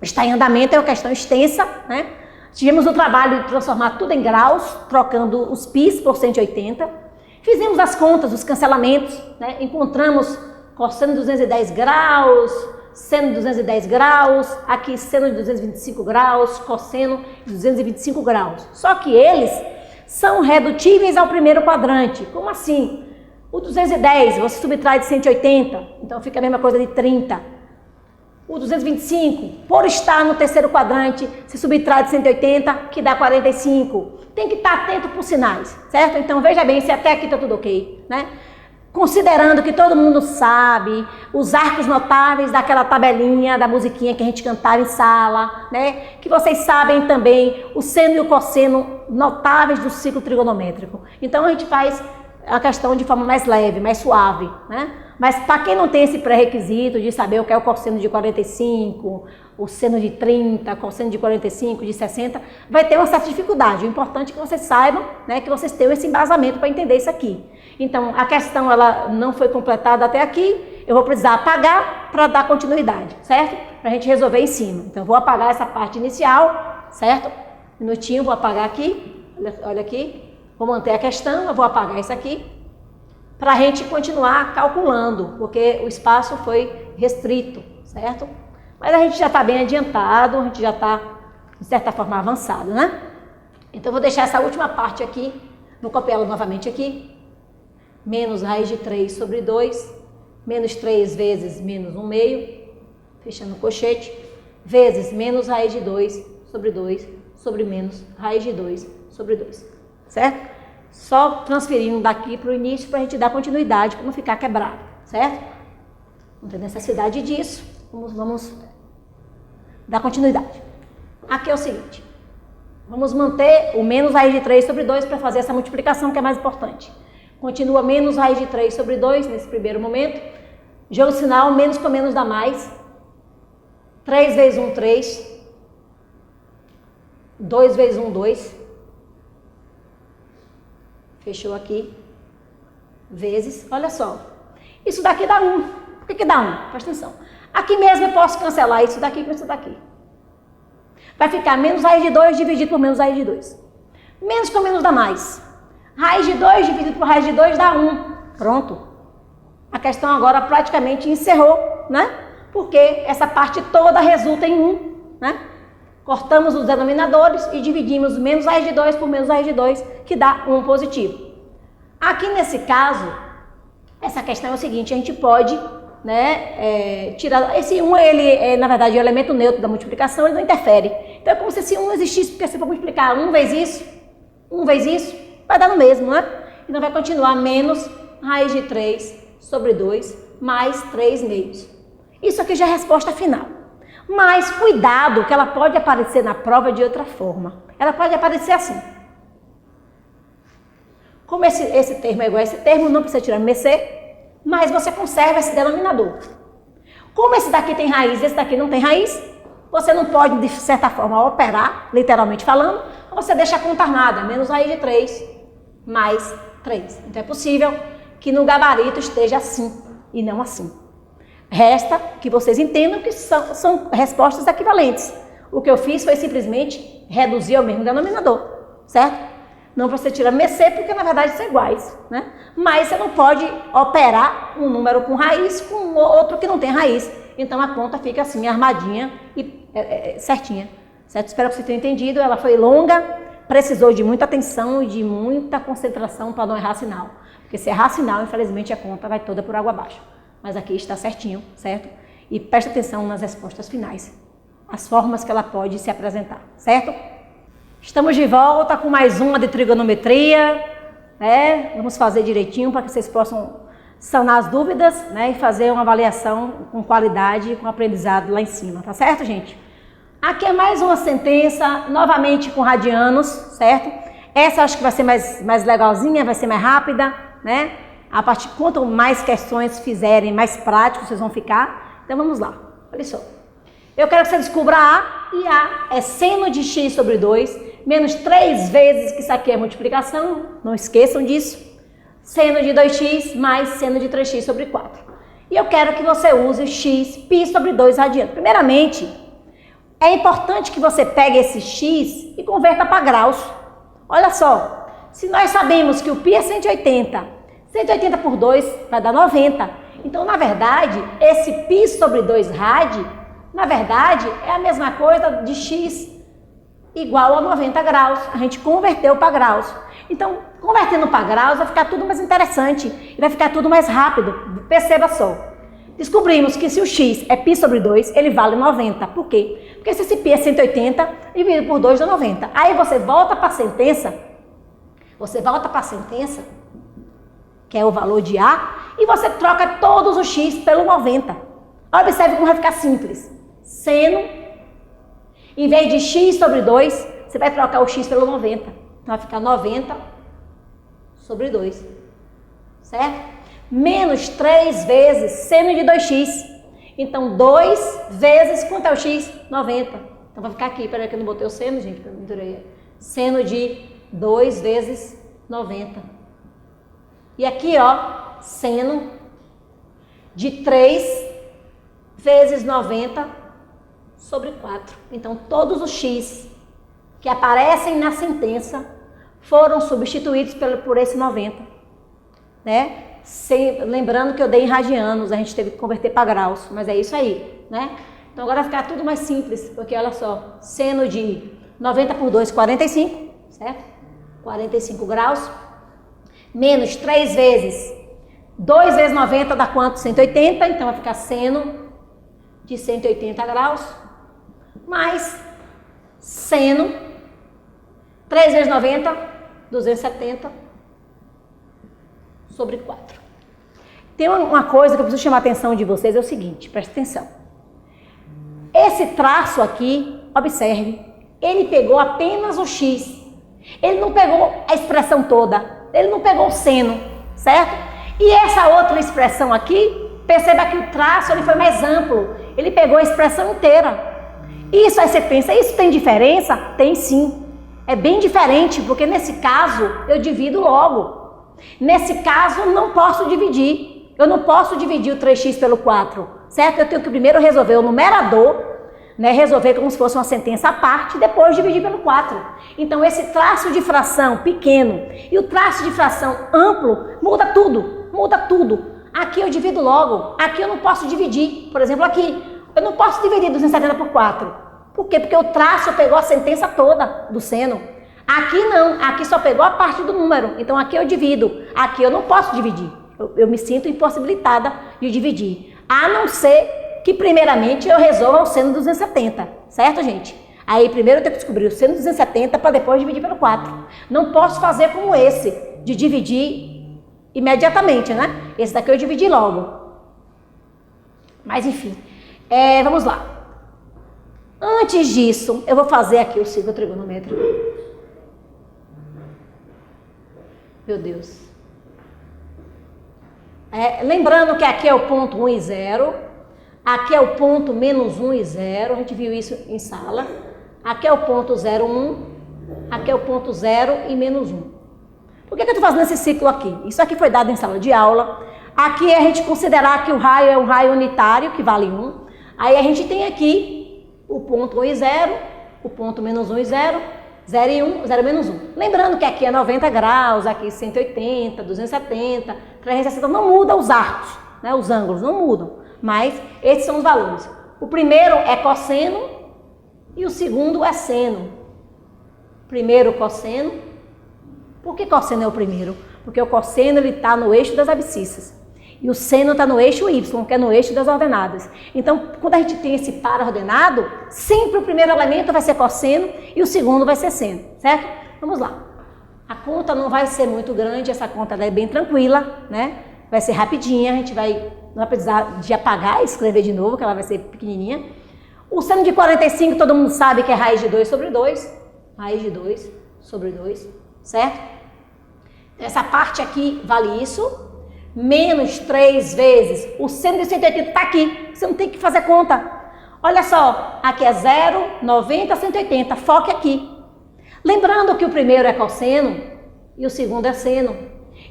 Está em andamento, é uma questão extensa, né? Tivemos o trabalho de transformar tudo em graus, trocando os πs por 180. Fizemos as contas, os cancelamentos, né? Encontramos cosseno de 210 graus, seno de 210 graus, aqui seno de 225 graus, cosseno de 225 graus. Só que eles são redutíveis ao primeiro quadrante. Como assim? O 210 você subtrai de 180, então fica a mesma coisa de 30. O 225, por estar no terceiro quadrante, se subtrai de 180, que dá 45. Tem que estar atento para os sinais, certo? Então, veja bem se até aqui está tudo ok, né? Considerando que todo mundo sabe os arcos notáveis daquela tabelinha, da musiquinha que a gente cantava em sala, né? Que vocês sabem também o seno e o cosseno notáveis do ciclo trigonométrico. Então, a gente faz a questão de forma mais leve, mais suave, né? Mas para quem não tem esse pré-requisito de saber o que é o cosseno de 45, o seno de 30, cosseno de 45, de 60, vai ter uma certa dificuldade. O importante é que vocês saibam, né, que vocês tenham esse embasamento para entender isso aqui. Então, a questão ela não foi completada até aqui, eu vou precisar apagar para dar continuidade, certo? Para a gente resolver em cima. Então, eu vou apagar essa parte inicial, certo? Um minutinho, vou apagar aqui, olha aqui, vou manter a questão, eu vou apagar isso aqui, para a gente continuar calculando, porque o espaço foi restrito, certo? Mas a gente já está bem adiantado, a gente já está, de certa forma, avançado, né? Então, eu vou deixar essa última parte aqui, vou copiá-la novamente aqui. Menos raiz de 3 sobre 2, menos 3 vezes menos 1/2, fechando o colchete, vezes menos raiz de 2 sobre 2, sobre menos raiz de 2 sobre 2, certo? Só transferindo daqui para o início para a gente dar continuidade, para não ficar quebrado, certo? Não tem necessidade disso. Vamos dar continuidade. Aqui é o seguinte. Vamos manter o menos raiz de 3 sobre 2 para fazer essa multiplicação que é mais importante. Continua menos raiz de 3 sobre 2 nesse primeiro momento. Jogo sinal, menos com menos dá mais. 3 vezes 1, 3. 2 vezes 1, 2. Fechou aqui. Vezes, olha só. Isso daqui dá 1. Por que dá 1? Presta atenção. Aqui mesmo eu posso cancelar isso daqui com isso daqui. Vai ficar menos raiz de 2 dividido por menos raiz de 2. Menos com menos dá mais. Raiz de 2 dividido por raiz de 2 dá 1. Pronto. A questão agora praticamente encerrou, né? Porque essa parte toda resulta em 1, né? Cortamos os denominadores e dividimos menos raiz de 2 por menos raiz de 2, que dá 1 positivo. Aqui nesse caso, essa questão é o seguinte, a gente pode, né, tirar... Esse 1, ele é, na verdade, o elemento neutro da multiplicação, ele não interfere. Então é como se esse 1 existisse, porque se for multiplicar 1 vezes isso, vai dar no mesmo, né? Então vai continuar menos raiz de 3 sobre 2 mais 3 meios. Isso aqui já é a resposta final. Mas cuidado que ela pode aparecer na prova de outra forma. Ela pode aparecer assim. Como esse termo é igual a esse termo, não precisa tirar MEC, mas você conserva esse denominador. Como esse daqui tem raiz e esse daqui não tem raiz, você não pode, de certa forma, operar, literalmente falando, você deixa a conta armada, menos raiz de 3 mais 3. Então é possível que no gabarito esteja assim e não assim. Resta que vocês entendam que são respostas equivalentes. O que eu fiz foi simplesmente reduzir ao mesmo denominador, certo? Não você tira MEC porque na verdade são iguais, né? Mas você não pode operar um número com raiz com outro que não tem raiz. Então a conta fica assim, armadinha e certinha, certo? Espero que você tenha entendido. Ela foi longa, precisou de muita atenção e de muita concentração para não errar sinal. Porque se errar sinal, infelizmente a conta vai toda por água abaixo. Mas aqui está certinho, certo? E preste atenção nas respostas finais, as formas que ela pode se apresentar, certo? Estamos de volta com mais uma de trigonometria, né? Vamos fazer direitinho para que vocês possam sanar as dúvidas, né? E fazer uma avaliação com qualidade e com aprendizado lá em cima, tá certo, gente? Aqui é mais uma sentença, novamente com radianos, certo? Essa acho que vai ser mais legalzinha, vai ser mais rápida, né? A partir quanto mais questões fizerem, mais práticos vocês vão ficar. Então vamos lá, olha só. Eu quero que você descubra A, e A é seno de x sobre 2, menos 3 vezes, que isso aqui é multiplicação, não esqueçam disso, seno de 2x mais seno de 3x sobre 4. E eu quero que você use x, π sobre 2 radiano. Primeiramente, é importante que você pegue esse x e converta para graus. Olha só, se nós sabemos que o π é 180, 180 por 2 vai dar 90. Então, na verdade, esse π sobre 2 rad, na verdade, é a mesma coisa de x igual a 90 graus. A gente converteu para graus. Então, convertendo para graus, vai ficar tudo mais interessante e vai ficar tudo mais rápido. Perceba só. Descobrimos que se o x é π sobre 2, ele vale 90. Por quê? Porque se esse π é 180, dividido por 2 dá 90. Aí você volta para a sentença, que é o valor de A, e você troca todos os x pelo 90. Observe como vai ficar simples. Seno, em vez de x sobre 2, você vai trocar o x pelo 90. Então vai ficar 90 sobre 2. Certo? Menos 3 vezes seno de 2x. Então 2 vezes, quanto é o x? 90. Então vai ficar aqui, peraí que eu não botei o seno, gente, que eu misturei. Seno de 2 vezes 90. E aqui, ó, seno de 3 vezes 90 sobre 4. Então, todos os x que aparecem na sentença foram substituídos por esse 90. Né? Lembrando que eu dei em radianos, a gente teve que converter para graus, mas é isso aí. Né? Então, agora vai ficar tudo mais simples, porque olha só, seno de 90 por 2, 45, certo? 45 graus, menos 3 vezes 2 vezes 90 dá quanto? 180, então vai ficar seno de 180 graus, mais seno, 3 vezes 90, 270 sobre 4. Tem uma coisa que eu preciso chamar a atenção de vocês, é o seguinte, presta atenção. esse traço aqui, observe, ele pegou apenas o x. Ele não pegou a expressão toda, ele não pegou o seno, certo? E essa outra expressão aqui, perceba que o traço ele foi mais amplo, ele pegou a expressão inteira. Isso aí você pensa, isso tem diferença? Tem sim. É bem diferente, porque nesse caso eu divido logo. Nesse caso não posso dividir. Eu não posso dividir o 3x pelo 4, certo? Eu tenho que primeiro resolver o numerador, né? Resolver como se fosse uma sentença à parte, e depois dividir pelo 4. Então esse traço de fração pequeno e o traço de fração amplo muda tudo, muda tudo. Aqui eu divido logo, aqui eu não posso dividir. Por exemplo, aqui, eu não posso dividir 270 por 4. Por quê? Porque o traço pegou a sentença toda do seno. Aqui não, aqui só pegou a parte do número. Então aqui eu divido, aqui eu não posso dividir. Eu me sinto impossibilitada de dividir. A não ser que primeiramente eu resolva o seno 270, certo, gente? Aí primeiro eu tenho que descobrir o seno 270 para depois dividir pelo 4. Não posso fazer como esse, de dividir imediatamente, né? Esse daqui eu dividi logo. Mas enfim, vamos lá. Antes disso, eu vou fazer aqui o círculo trigonométrico. Meu Deus. Lembrando que aqui é o ponto 1 e 0. Aqui é o ponto menos 1 e 0. A gente viu isso em sala. Aqui é o ponto 0, 1. Aqui é o ponto 0 e menos 1. Por que eu estou fazendo esse ciclo aqui? Isso aqui foi dado em sala de aula. Aqui a gente considerar que o raio é um raio unitário, que vale 1. Aí a gente tem aqui o ponto 1 e 0, o ponto menos 1 e 0, 0 e 1, 0 e menos 1. Lembrando que aqui é 90 graus, aqui 180, 270, 360, não muda os arcos, né? Os ângulos não mudam, mas esses são os valores. O primeiro é cosseno e o segundo é seno. Primeiro cosseno. Por que cosseno é o primeiro? Porque o cosseno está no eixo das abscissas. E o seno está no eixo Y, que é no eixo das ordenadas. Então, quando a gente tem esse par ordenado, sempre o primeiro elemento vai ser cosseno e o segundo vai ser seno, certo? Vamos lá. A conta não vai ser muito grande, essa conta é bem tranquila, né? Vai ser rapidinha, a gente não vai precisar de apagar e escrever de novo, que ela vai ser pequenininha. O seno de 45, todo mundo sabe que é raiz de 2 sobre 2. Raiz de 2 sobre 2, certo? Essa parte aqui vale isso. Menos 3 vezes o seno de 180 está aqui. Você não tem que fazer conta. Olha só, aqui é 0, 90, 180. Foque aqui. Lembrando que o primeiro é cosseno e o segundo é seno.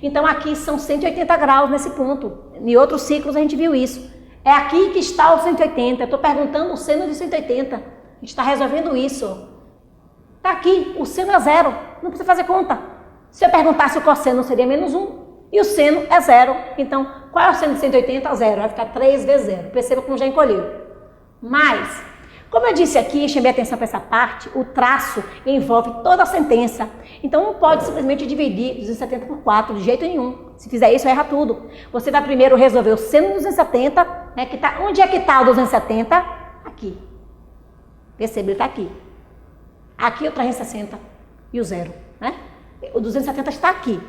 Então aqui são 180 graus nesse ponto. Em outros ciclos a gente viu isso. É aqui que está o 180. Eu estou perguntando o seno de 180. A gente está resolvendo isso. Está aqui. O seno é 0. Não precisa fazer conta. Se eu perguntasse o cosseno, seria menos 1. E o seno é 0. Então, qual é o seno de 180? 0. Vai ficar 3 vezes 0. Perceba como já encolheu. Mas, como eu disse aqui, chamei atenção para essa parte, o traço envolve toda a sentença. Então, não pode simplesmente dividir 270 por 4, de jeito nenhum. Se fizer isso, erra tudo. Você vai primeiro resolver o seno de 270, né, que tá, onde é que está o 270? Aqui. Perceba, ele está aqui. Aqui o 360 e o 0. Né? O 270 está aqui.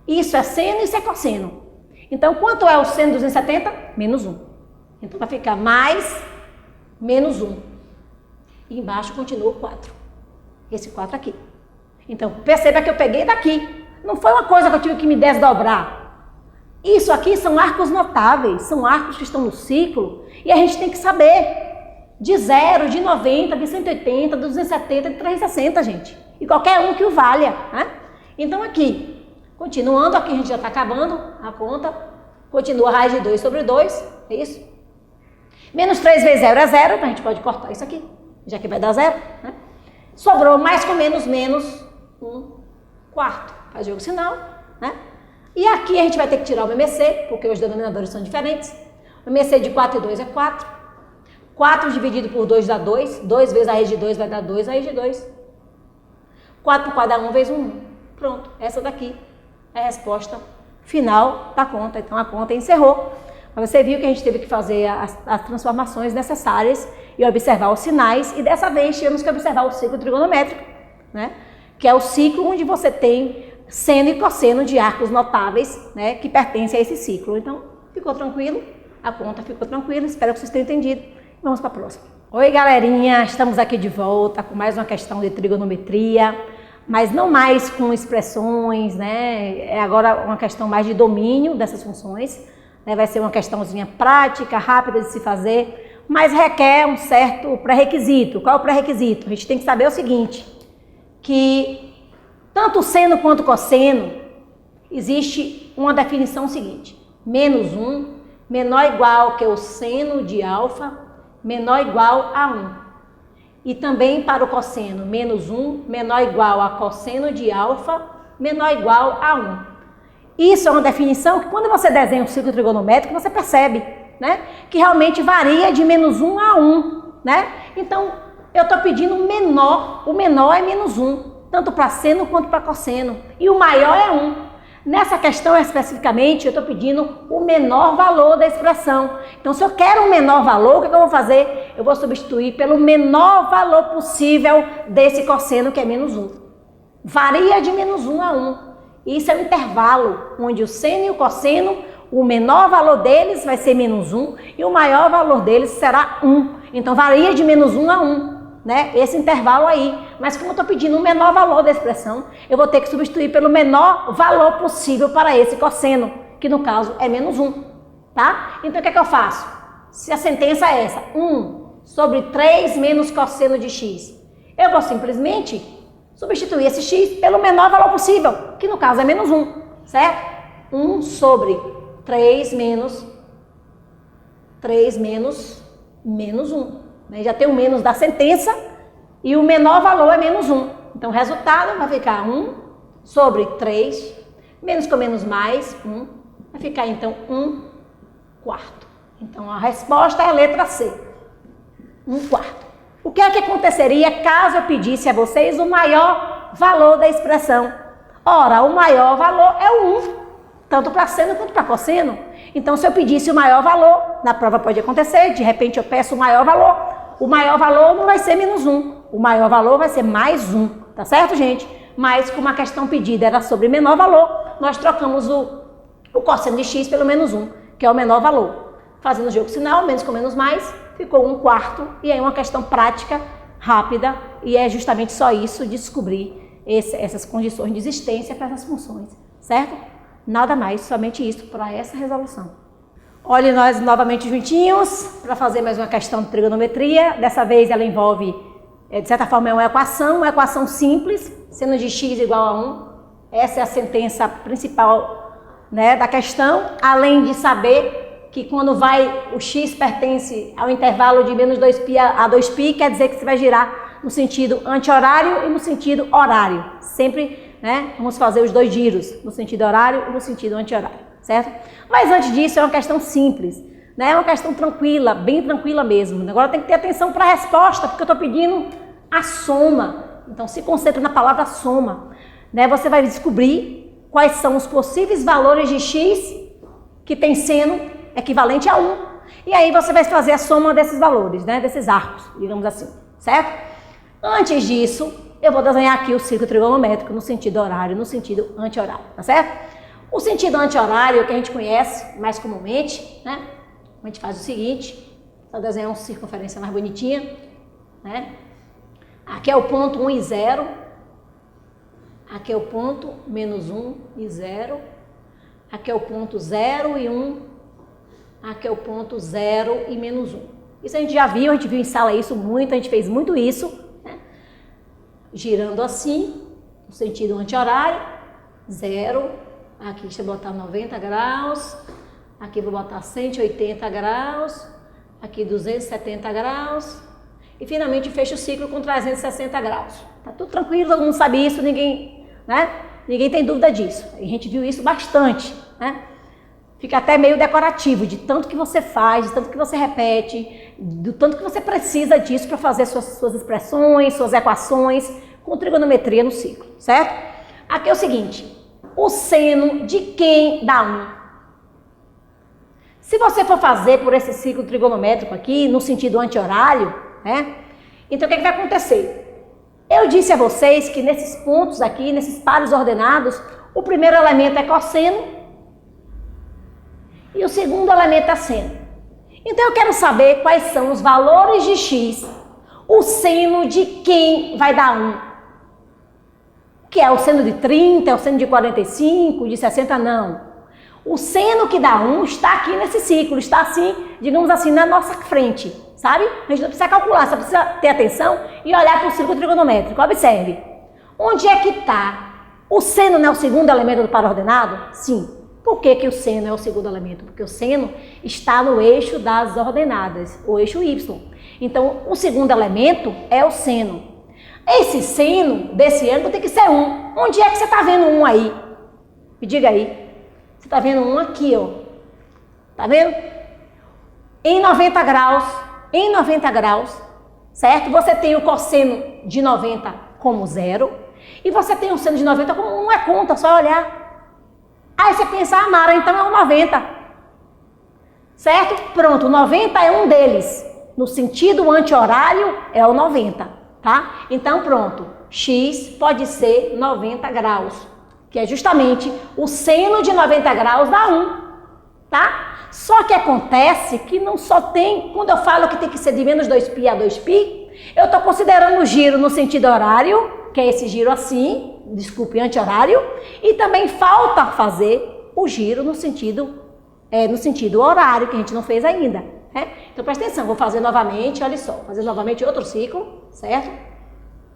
Isso é seno e isso é cosseno. Então, quanto é o seno de 270? Menos 1. Então, vai ficar mais menos 1. E embaixo continua o 4. Esse 4 aqui. Então, perceba que eu peguei daqui. Não foi uma coisa que eu tive que me desdobrar. Isso aqui são arcos notáveis. São arcos que estão no ciclo. E a gente tem que saber. De 0, de 90, de 180, de 270, de 360, gente. E qualquer um que o valha. Né? Então, aqui. Continuando, aqui a gente já está acabando a conta. Continua a raiz de 2 sobre 2, é isso? Menos 3 vezes 0 é 0, então a gente pode cortar isso aqui, já que vai dar 0. Né? Sobrou mais com menos, menos 1 quarto. Faz jogo sinal, né? E aqui a gente vai ter que tirar o MMC, porque os denominadores são diferentes. O MMC de 4 e 2 é 4. 4 dividido por 2 dá 2. 2 vezes a raiz de 2 vai dar 2 a raiz de 2. 4 por 4 dá 1 vezes 1. Pronto, essa daqui é a resposta final da conta. Então a conta encerrou. Mas você viu que a gente teve que fazer as transformações necessárias e observar os sinais. E dessa vez tivemos que observar o ciclo trigonométrico, né? Que é o ciclo onde você tem seno e cosseno de arcos notáveis, né? Que pertencem a esse ciclo. Então ficou tranquilo, a conta ficou tranquila. Espero que vocês tenham entendido. Vamos para a próxima. Oi, galerinha, estamos aqui de volta com mais uma questão de trigonometria, mas não mais com expressões, né? É agora uma questão mais de domínio dessas funções, né? Vai ser uma questãozinha prática, rápida de se fazer, mas requer um certo pré-requisito. Qual é o pré-requisito? A gente tem que saber o seguinte, que tanto seno quanto cosseno, existe uma definição seguinte, menos 1 menor ou igual que o seno de alfa menor ou igual a 1. E também para o cosseno, menos 1 menor ou igual a cosseno de alfa menor ou igual a 1. Isso é uma definição que quando você desenha um círculo trigonométrico, você percebe, né? Que realmente varia de menos 1 a 1, né? Então, eu estou pedindo menor, o menor é menos 1, tanto para seno quanto para cosseno. E o maior é 1. Nessa questão especificamente, eu estou pedindo o menor valor da expressão. Então, se eu quero um menor valor, o que eu vou fazer? Eu vou substituir pelo menor valor possível desse cosseno, que é menos 1. Varia de menos 1 a 1. Isso é um intervalo, onde o seno e o cosseno, o menor valor deles vai ser menos 1 e o maior valor deles será 1. Então, varia de menos 1 a 1. Né? Esse intervalo aí, mas como eu estou pedindo o menor valor da expressão, eu vou ter que substituir pelo menor valor possível para esse cosseno, que no caso é menos 1, tá? Então o que é que eu faço? Se a sentença é essa, 1 sobre 3 menos cosseno de x, eu vou simplesmente substituir esse x pelo menor valor possível, que no caso é menos 1, certo? 1 sobre 3 menos menos 1. Já tem o menos da sentença e o menor valor é menos 1. Então, o resultado vai ficar 1 sobre 3, menos com menos mais 1, vai ficar então 1 quarto. Então, a resposta é a letra C, 1 quarto. O que é que aconteceria caso eu pedisse a vocês o maior valor da expressão? Ora, o maior valor é o 1, tanto para seno quanto para cosseno. Então, se eu pedisse o maior valor, na prova pode acontecer, de repente eu peço o maior valor não vai ser menos 1, o maior valor vai ser mais 1, tá certo, gente? Mas como a questão pedida era sobre menor valor, nós trocamos o cosseno de x pelo menos 1, que é o menor valor. Fazendo o jogo sinal, menos com menos mais, ficou 1 quarto, e aí uma questão prática, rápida, e é justamente só isso, descobrir essas condições de existência para essas funções, certo? Nada mais, somente isso para essa resolução. Olhe nós novamente juntinhos para fazer mais uma questão de trigonometria. Dessa vez ela envolve, de certa forma, uma equação simples, seno de x igual a 1. Essa é a sentença principal, né, da questão, além de saber que quando o x pertence ao intervalo de menos 2π a 2π, quer dizer que você vai girar no sentido anti-horário e no sentido horário. Sempre, né, vamos fazer os dois giros, no sentido horário e no sentido anti-horário. Certo? Mas antes disso é uma questão simples, né? É uma questão tranquila, bem tranquila mesmo. Agora tem que ter atenção para a resposta, porque eu estou pedindo a soma. Então se concentra na palavra soma, né? Você vai descobrir quais são os possíveis valores de x que tem seno equivalente a 1. E aí você vai fazer a soma desses valores, né? Desses arcos, digamos assim, certo? Antes disso, eu vou desenhar aqui o círculo trigonométrico no sentido horário, no sentido anti-horário, tá certo? O sentido anti-horário, que a gente conhece mais comumente, né? A gente faz o seguinte, só desenhar uma circunferência mais bonitinha, né? Aqui é o ponto 1 e 0, aqui é o ponto menos 1 e 0, aqui é o ponto 0 e 1, aqui é o ponto 0 e menos 1. Isso a gente já viu, a gente viu em sala isso muito, a gente fez muito isso, né? Girando assim, no sentido anti-horário, 0, aqui deixa eu botar 90 graus, aqui vou botar 180 graus, aqui 270 graus e finalmente fecho o ciclo com 360 graus. Tá tudo tranquilo, todo mundo sabe isso, ninguém tem dúvida disso. A gente viu isso bastante, né? Fica até meio decorativo de tanto que você faz, de tanto que você repete, do tanto que você precisa disso para fazer suas expressões, suas equações com trigonometria no ciclo, certo? Aqui é o seguinte, o seno de quem dá 1? Se você for fazer por esse ciclo trigonométrico aqui, no sentido anti-horário, né? Então o que vai acontecer? Eu disse a vocês que nesses pontos aqui, nesses pares ordenados, o primeiro elemento é cosseno e o segundo elemento é seno. Então eu quero saber quais são os valores de x, o seno de quem vai dar 1. Que é o seno de 30, é o seno de 45, de 60, não. O seno que dá 1 está aqui nesse ciclo, está assim, digamos assim, na nossa frente, sabe? A gente não precisa calcular, só precisa ter atenção e olhar para o círculo trigonométrico. Observe. Onde é que está? O seno não é o segundo elemento do par ordenado? Sim. Por que o seno é o segundo elemento? Porque o seno está no eixo das ordenadas, o eixo Y. Então, o segundo elemento é o seno. Esse seno desse ângulo tem que ser 1. Onde é que você está vendo 1 aí? Me diga aí. Você está vendo 1 aqui, ó. Tá vendo? Em 90 graus. Em 90 graus, certo? Você tem o cosseno de 90 como 0. E você tem o seno de 90 como 1. Não é conta, só olhar. Aí você pensa, ah, Mara, então é o 90. Certo? Pronto, o 90 é um deles. No sentido anti-horário é o 90. Tá? Então, pronto, x pode ser 90 graus, que é justamente o seno de 90 graus dá 1, tá? Só que acontece que não só tem, quando eu falo que tem que ser de menos 2π a 2π, eu estou considerando o giro no sentido horário, que é esse giro assim, desculpe, anti-horário, e também falta fazer o giro no sentido horário, que a gente não fez ainda. Então presta atenção, vou fazer novamente, olha só, fazer novamente outro ciclo, certo?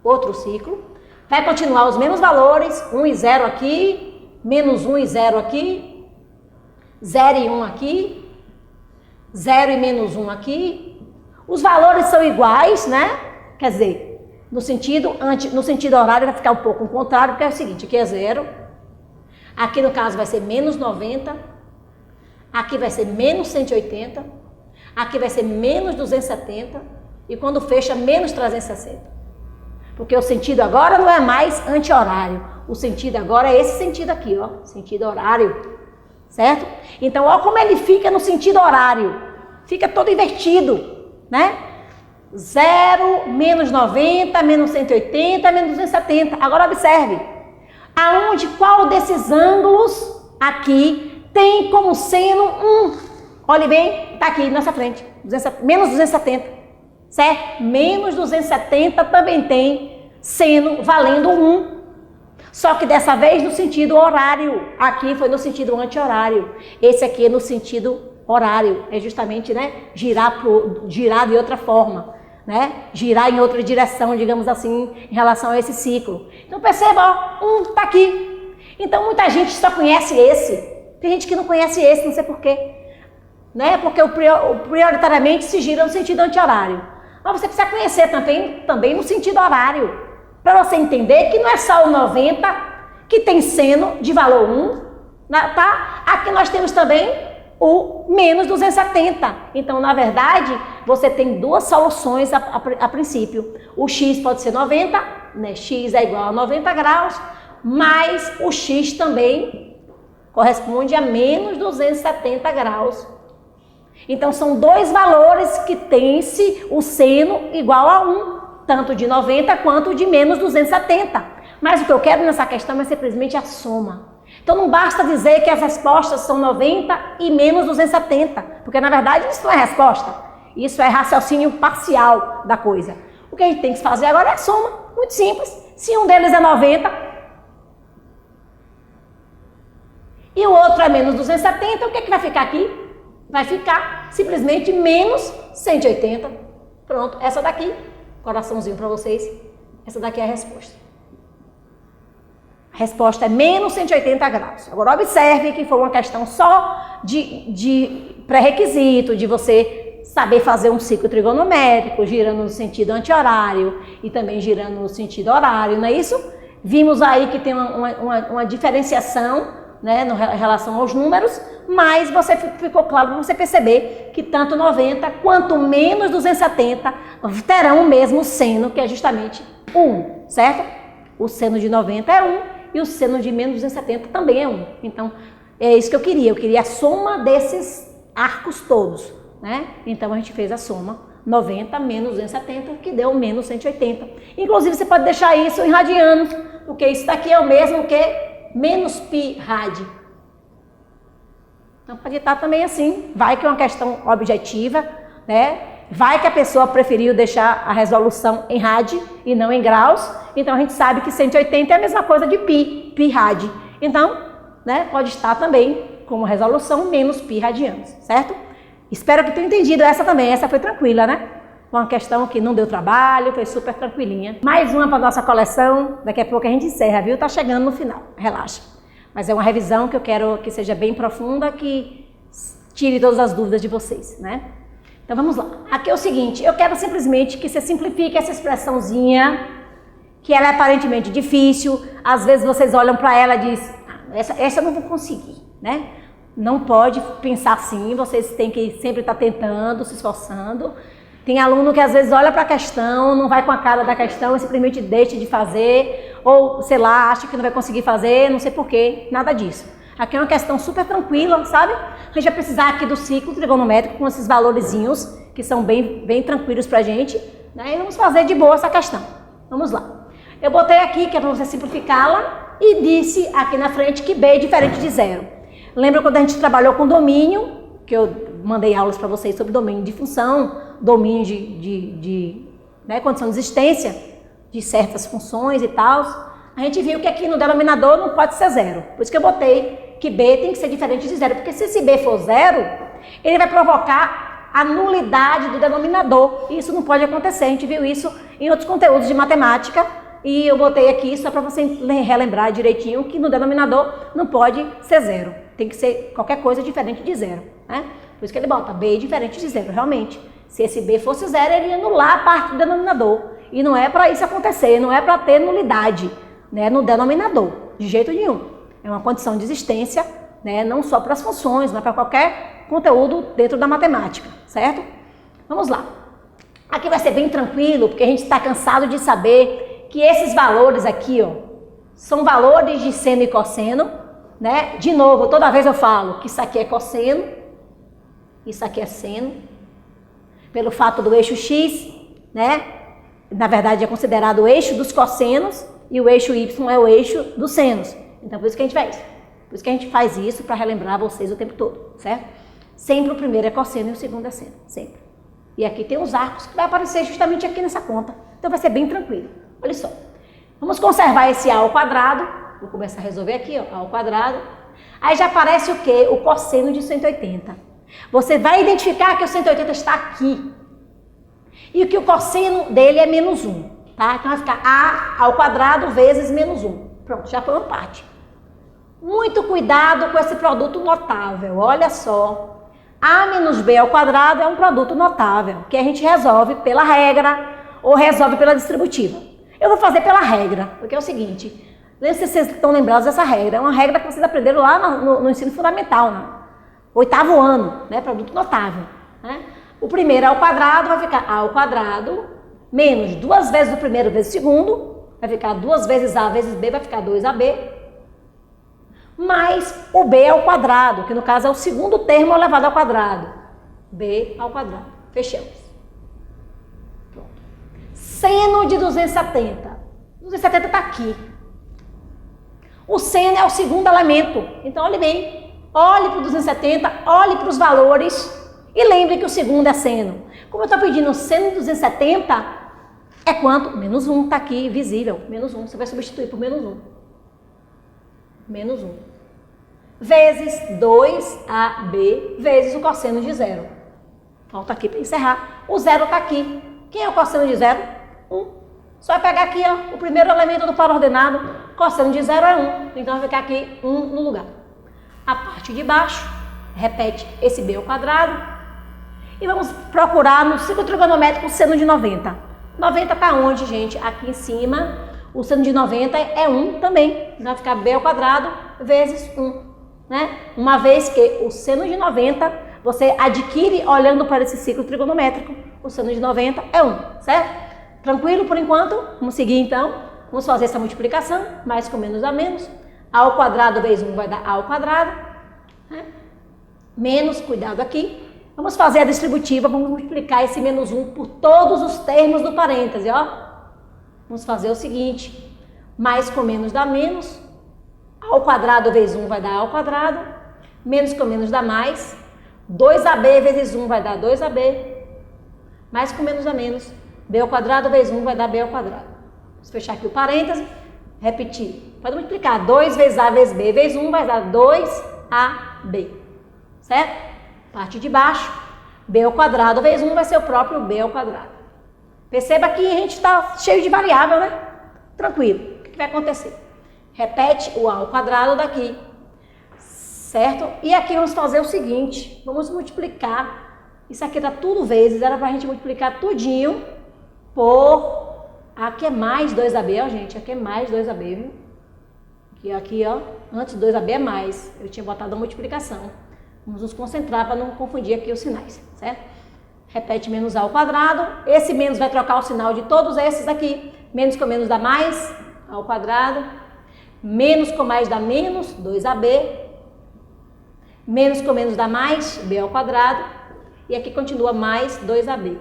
Outro ciclo. Vai continuar os mesmos valores, 1 e 0 aqui, menos 1 e 0 aqui, 0 e 1 aqui, 0 e menos 1 aqui. Os valores são iguais, né? Quer dizer, no sentido horário vai ficar um pouco o contrário, porque é o seguinte, aqui é 0, aqui no caso vai ser menos 90, aqui vai ser menos 180, aqui vai ser menos 270 e quando fecha, menos 360. Porque o sentido agora não é mais anti-horário. O sentido agora é esse sentido aqui, ó. Sentido horário. Certo? Então, ó como ele fica no sentido horário. Fica todo invertido, né? 0, menos 90, menos 180, menos 270. Agora observe. Qual desses ângulos aqui tem como seno 1? Olhe bem, está aqui na nossa frente, menos 270, certo? Menos 270 também tem seno valendo 1. Só que dessa vez no sentido horário, aqui foi no sentido anti-horário. Esse aqui é no sentido horário, é justamente, né, girar de outra forma, né? Girar em outra direção, digamos assim, em relação a esse ciclo. Então perceba, ó, 1 está aqui. Então muita gente só conhece esse, tem gente que não conhece esse, não sei porquê. Né? Porque prioritariamente se gira no sentido anti-horário. Mas você precisa conhecer também no sentido horário, para você entender que não é só o 90 que tem seno de valor 1, tá? Aqui nós temos também o menos 270. Então, na verdade, você tem duas soluções a princípio. O x pode ser 90, né? X é igual a 90 graus, mas o x também corresponde a menos 270 graus. Então, são dois valores que tem-se o seno igual a 1, tanto de 90 quanto de menos 270. Mas o que eu quero nessa questão é simplesmente a soma. Então, não basta dizer que as respostas são 90 e menos 270, porque, na verdade, isso não é resposta. Isso é raciocínio parcial da coisa. O que a gente tem que fazer agora é a soma, muito simples. Se um deles é 90 e o outro é menos 270, o que é que vai ficar aqui? Vai ficar simplesmente menos 180. Pronto, essa daqui, coraçãozinho para vocês, essa daqui é a resposta. A resposta é menos 180 graus. Agora observe que foi uma questão só de pré-requisito, de você saber fazer um ciclo trigonométrico, girando no sentido anti-horário e também girando no sentido horário, não é isso? Vimos aí que tem uma diferenciação, né, em relação aos números, mas ficou claro para você perceber que tanto 90 quanto menos 270 terão o mesmo seno, que é justamente 1, certo? O seno de 90 é 1 e o seno de menos 270 também é 1. Então, é isso que eu queria a soma desses arcos todos, né? Então, a gente fez a soma 90 menos 270, que deu menos 180. Inclusive, você pode deixar isso em radianos, porque isso daqui é o mesmo que menos π rad. Então pode estar também assim, vai que é uma questão objetiva, né? Vai que a pessoa preferiu deixar a resolução em rad e não em graus, então a gente sabe que 180 é a mesma coisa de pi rad. Então, né, pode estar também como resolução menos pi radianos, certo? Espero que tenha entendido essa também, essa foi tranquila, né? Uma questão que não deu trabalho, foi super tranquilinha. Mais uma para nossa coleção, daqui a pouco a gente encerra, viu? Tá chegando no final, relaxa. Mas é uma revisão que eu quero que seja bem profunda, que tire todas as dúvidas de vocês, né? Então vamos lá. Aqui é o seguinte, eu quero simplesmente que você simplifique essa expressãozinha, que ela é aparentemente difícil, às vezes vocês olham para ela e dizem, essa eu não vou conseguir, né? Não pode pensar assim, vocês têm que sempre estar tentando, se esforçando. Tem aluno que às vezes olha para a questão, não vai com a cara da questão e simplesmente deixa de fazer, ou sei lá, acha que não vai conseguir fazer, não sei porquê, nada disso. Aqui é uma questão super tranquila, sabe? A gente vai precisar aqui do ciclo trigonométrico com esses valorzinhos, que são bem tranquilos pra gente, né? E vamos fazer de boa essa questão. Vamos lá. Eu botei aqui, que é para você simplificá-la, e disse aqui na frente que B é diferente de zero. Lembra quando a gente trabalhou com domínio, que eu mandei aulas para vocês sobre domínio de função, domínio de condição de existência de certas funções e tal. A gente viu que aqui no denominador não pode ser zero. Por isso que eu botei que B tem que ser diferente de zero. Porque se esse B for zero, ele vai provocar a nulidade do denominador. E isso não pode acontecer. A gente viu isso em outros conteúdos de matemática. E eu botei aqui só para você relembrar direitinho que no denominador não pode ser zero. Tem que ser qualquer coisa diferente de zero, né? Por isso que ele bota B diferente de zero, realmente. Se esse B fosse zero, ele ia anular a parte do denominador. E não é para isso acontecer, não é para ter nulidade, né, no denominador, de jeito nenhum. É uma condição de existência, né, não só para as funções, mas para qualquer conteúdo dentro da matemática, certo? Vamos lá. Aqui vai ser bem tranquilo, porque a gente está cansado de saber que esses valores aqui, ó, são valores de seno e cosseno, né? De novo, toda vez eu falo que isso aqui é cosseno, isso aqui é seno, pelo fato do eixo X, né? Na verdade é considerado o eixo dos cossenos e o eixo Y é o eixo dos senos. Então por isso que a gente faz isso. Por isso que a gente faz isso para relembrar vocês o tempo todo, certo? Sempre o primeiro é cosseno e o segundo é seno, sempre. E aqui tem os arcos que vai aparecer justamente aqui nessa conta. Então vai ser bem tranquilo. Olha só. Vamos conservar esse A ao quadrado. Vou começar a resolver aqui, ó, A ao quadrado. Aí já aparece o quê? O cosseno de 180. Você vai identificar que o 180 está aqui. E que o cosseno dele é menos 1, tá? Então vai ficar A ao quadrado vezes menos 1. Pronto, já foi uma parte. Muito cuidado com esse produto notável. Olha só. A menos B ao quadrado é um produto notável, que a gente resolve pela regra ou resolve pela distributiva. Eu vou fazer pela regra, porque é o seguinte, não sei se vocês estão lembrados dessa regra, é uma regra que vocês aprenderam lá no ensino fundamental, no 8º ano, né? Produto notável, né? O primeiro ao quadrado vai ficar A ao quadrado, menos 2 vezes o primeiro vezes o segundo, vai ficar 2 vezes A vezes B, vai ficar 2AB, mais o B ao quadrado, que no caso é o segundo termo elevado ao quadrado. B ao quadrado. Fechamos. Pronto. Seno de 270. 270 está aqui. O seno é o segundo elemento. Então, olhe bem. Olhe para o 270, olhe para os valores e lembre que o segundo é seno. Como eu estou pedindo seno de 270, é quanto? Menos 1 está aqui, visível. Menos 1. Você vai substituir por menos 1. Menos 1. Vezes 2AB vezes o cosseno de zero. Falta aqui para encerrar. O zero está aqui. Quem é o cosseno de zero? 1. Só vai pegar aqui, ó, o primeiro elemento do par ordenado. Cosseno de zero é 1. Então vai ficar aqui 1 no lugar. A parte de baixo, repete esse B ao quadrado. E vamos procurar no ciclo trigonométrico o seno de 90. 90 está onde, gente? Aqui em cima. O seno de 90 é 1 também. Vai ficar B ao quadrado vezes 1. Né? Uma vez que o seno de 90, você adquire olhando para esse ciclo trigonométrico. O seno de 90 é 1, certo? Tranquilo por enquanto? Vamos seguir então. Vamos fazer essa multiplicação. Mais com menos dá menos. A ao quadrado vezes 1 vai dar A ao quadrado. Né? Menos, cuidado aqui. Vamos fazer a distributiva. Vamos multiplicar esse menos 1 por todos os termos do parêntese, ó. Vamos fazer o seguinte, mais com menos dá menos, A ao quadrado vezes 1 vai dar A ao quadrado, Menos com menos dá mais. 2AB vezes 1 vai dar 2AB. Mais com menos dá menos. B ao quadrado vezes 1 vai dar B ao quadrado. Vamos fechar aqui o parêntese. Repetir. Pode multiplicar. 2 vezes A vezes B vezes 1 vai dar 2AB. Certo? Parte de baixo. B ao quadrado vezes 1 vai ser o próprio B ao quadrado. Perceba que a gente está cheio de variável, né? Tranquilo. O que vai acontecer? Repete o A ao quadrado daqui. Certo? E aqui vamos fazer o seguinte. Vamos multiplicar. Isso aqui está tudo vezes. Era para a gente multiplicar tudinho por... Aqui é mais 2AB, ó, gente. Aqui é mais 2AB, viu? Aqui, ó. Antes 2AB é mais. Eu tinha botado a multiplicação. Vamos nos concentrar para não confundir aqui os sinais, certo? Repete menos A ao quadrado. Esse menos vai trocar o sinal de todos esses aqui. Menos com menos dá mais, A ao quadrado. Menos com mais dá menos, 2AB. Menos com menos dá mais, B ao quadrado. E aqui continua mais 2AB.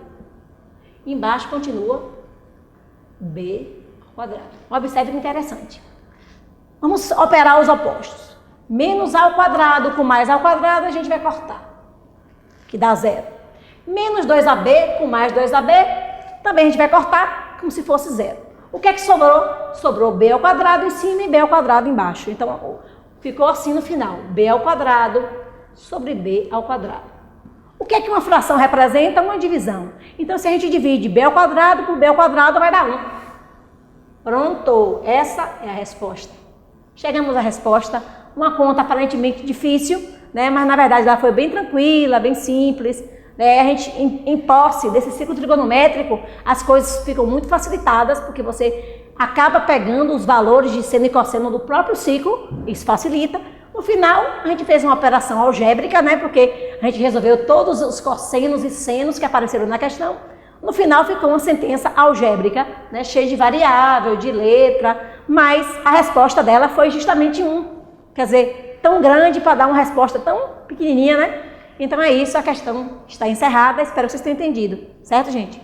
Embaixo continua B ao quadrado. Observe que interessante. Vamos operar os opostos. Menos A ao quadrado com mais A ao quadrado, a gente vai cortar. Que dá zero. Menos 2AB com mais 2AB, também a gente vai cortar como se fosse zero. O que é que sobrou? Sobrou B ao quadrado em cima e B ao quadrado embaixo. Então, ficou assim no final. B ao quadrado sobre B ao quadrado. O que é que uma fração representa? Uma divisão. Então, se a gente divide B ao quadrado por B ao quadrado, vai dar 1. Pronto. Essa é a resposta. Chegamos à resposta. Uma conta aparentemente difícil, né? Mas na verdade ela foi bem tranquila, bem simples. Né? A gente, em posse desse ciclo trigonométrico, as coisas ficam muito facilitadas, porque você acaba pegando os valores de seno e cosseno do próprio ciclo, isso facilita. No final, a gente fez uma operação algébrica, né? Porque a gente resolveu todos os cossenos e senos que apareceram na questão. No final ficou uma sentença algébrica, né? Cheia de variável, de letra, mas a resposta dela foi justamente 1. Quer dizer, tão grande para dar uma resposta tão pequenininha, né? Então é isso, a questão está encerrada. Espero que vocês tenham entendido. Certo, gente?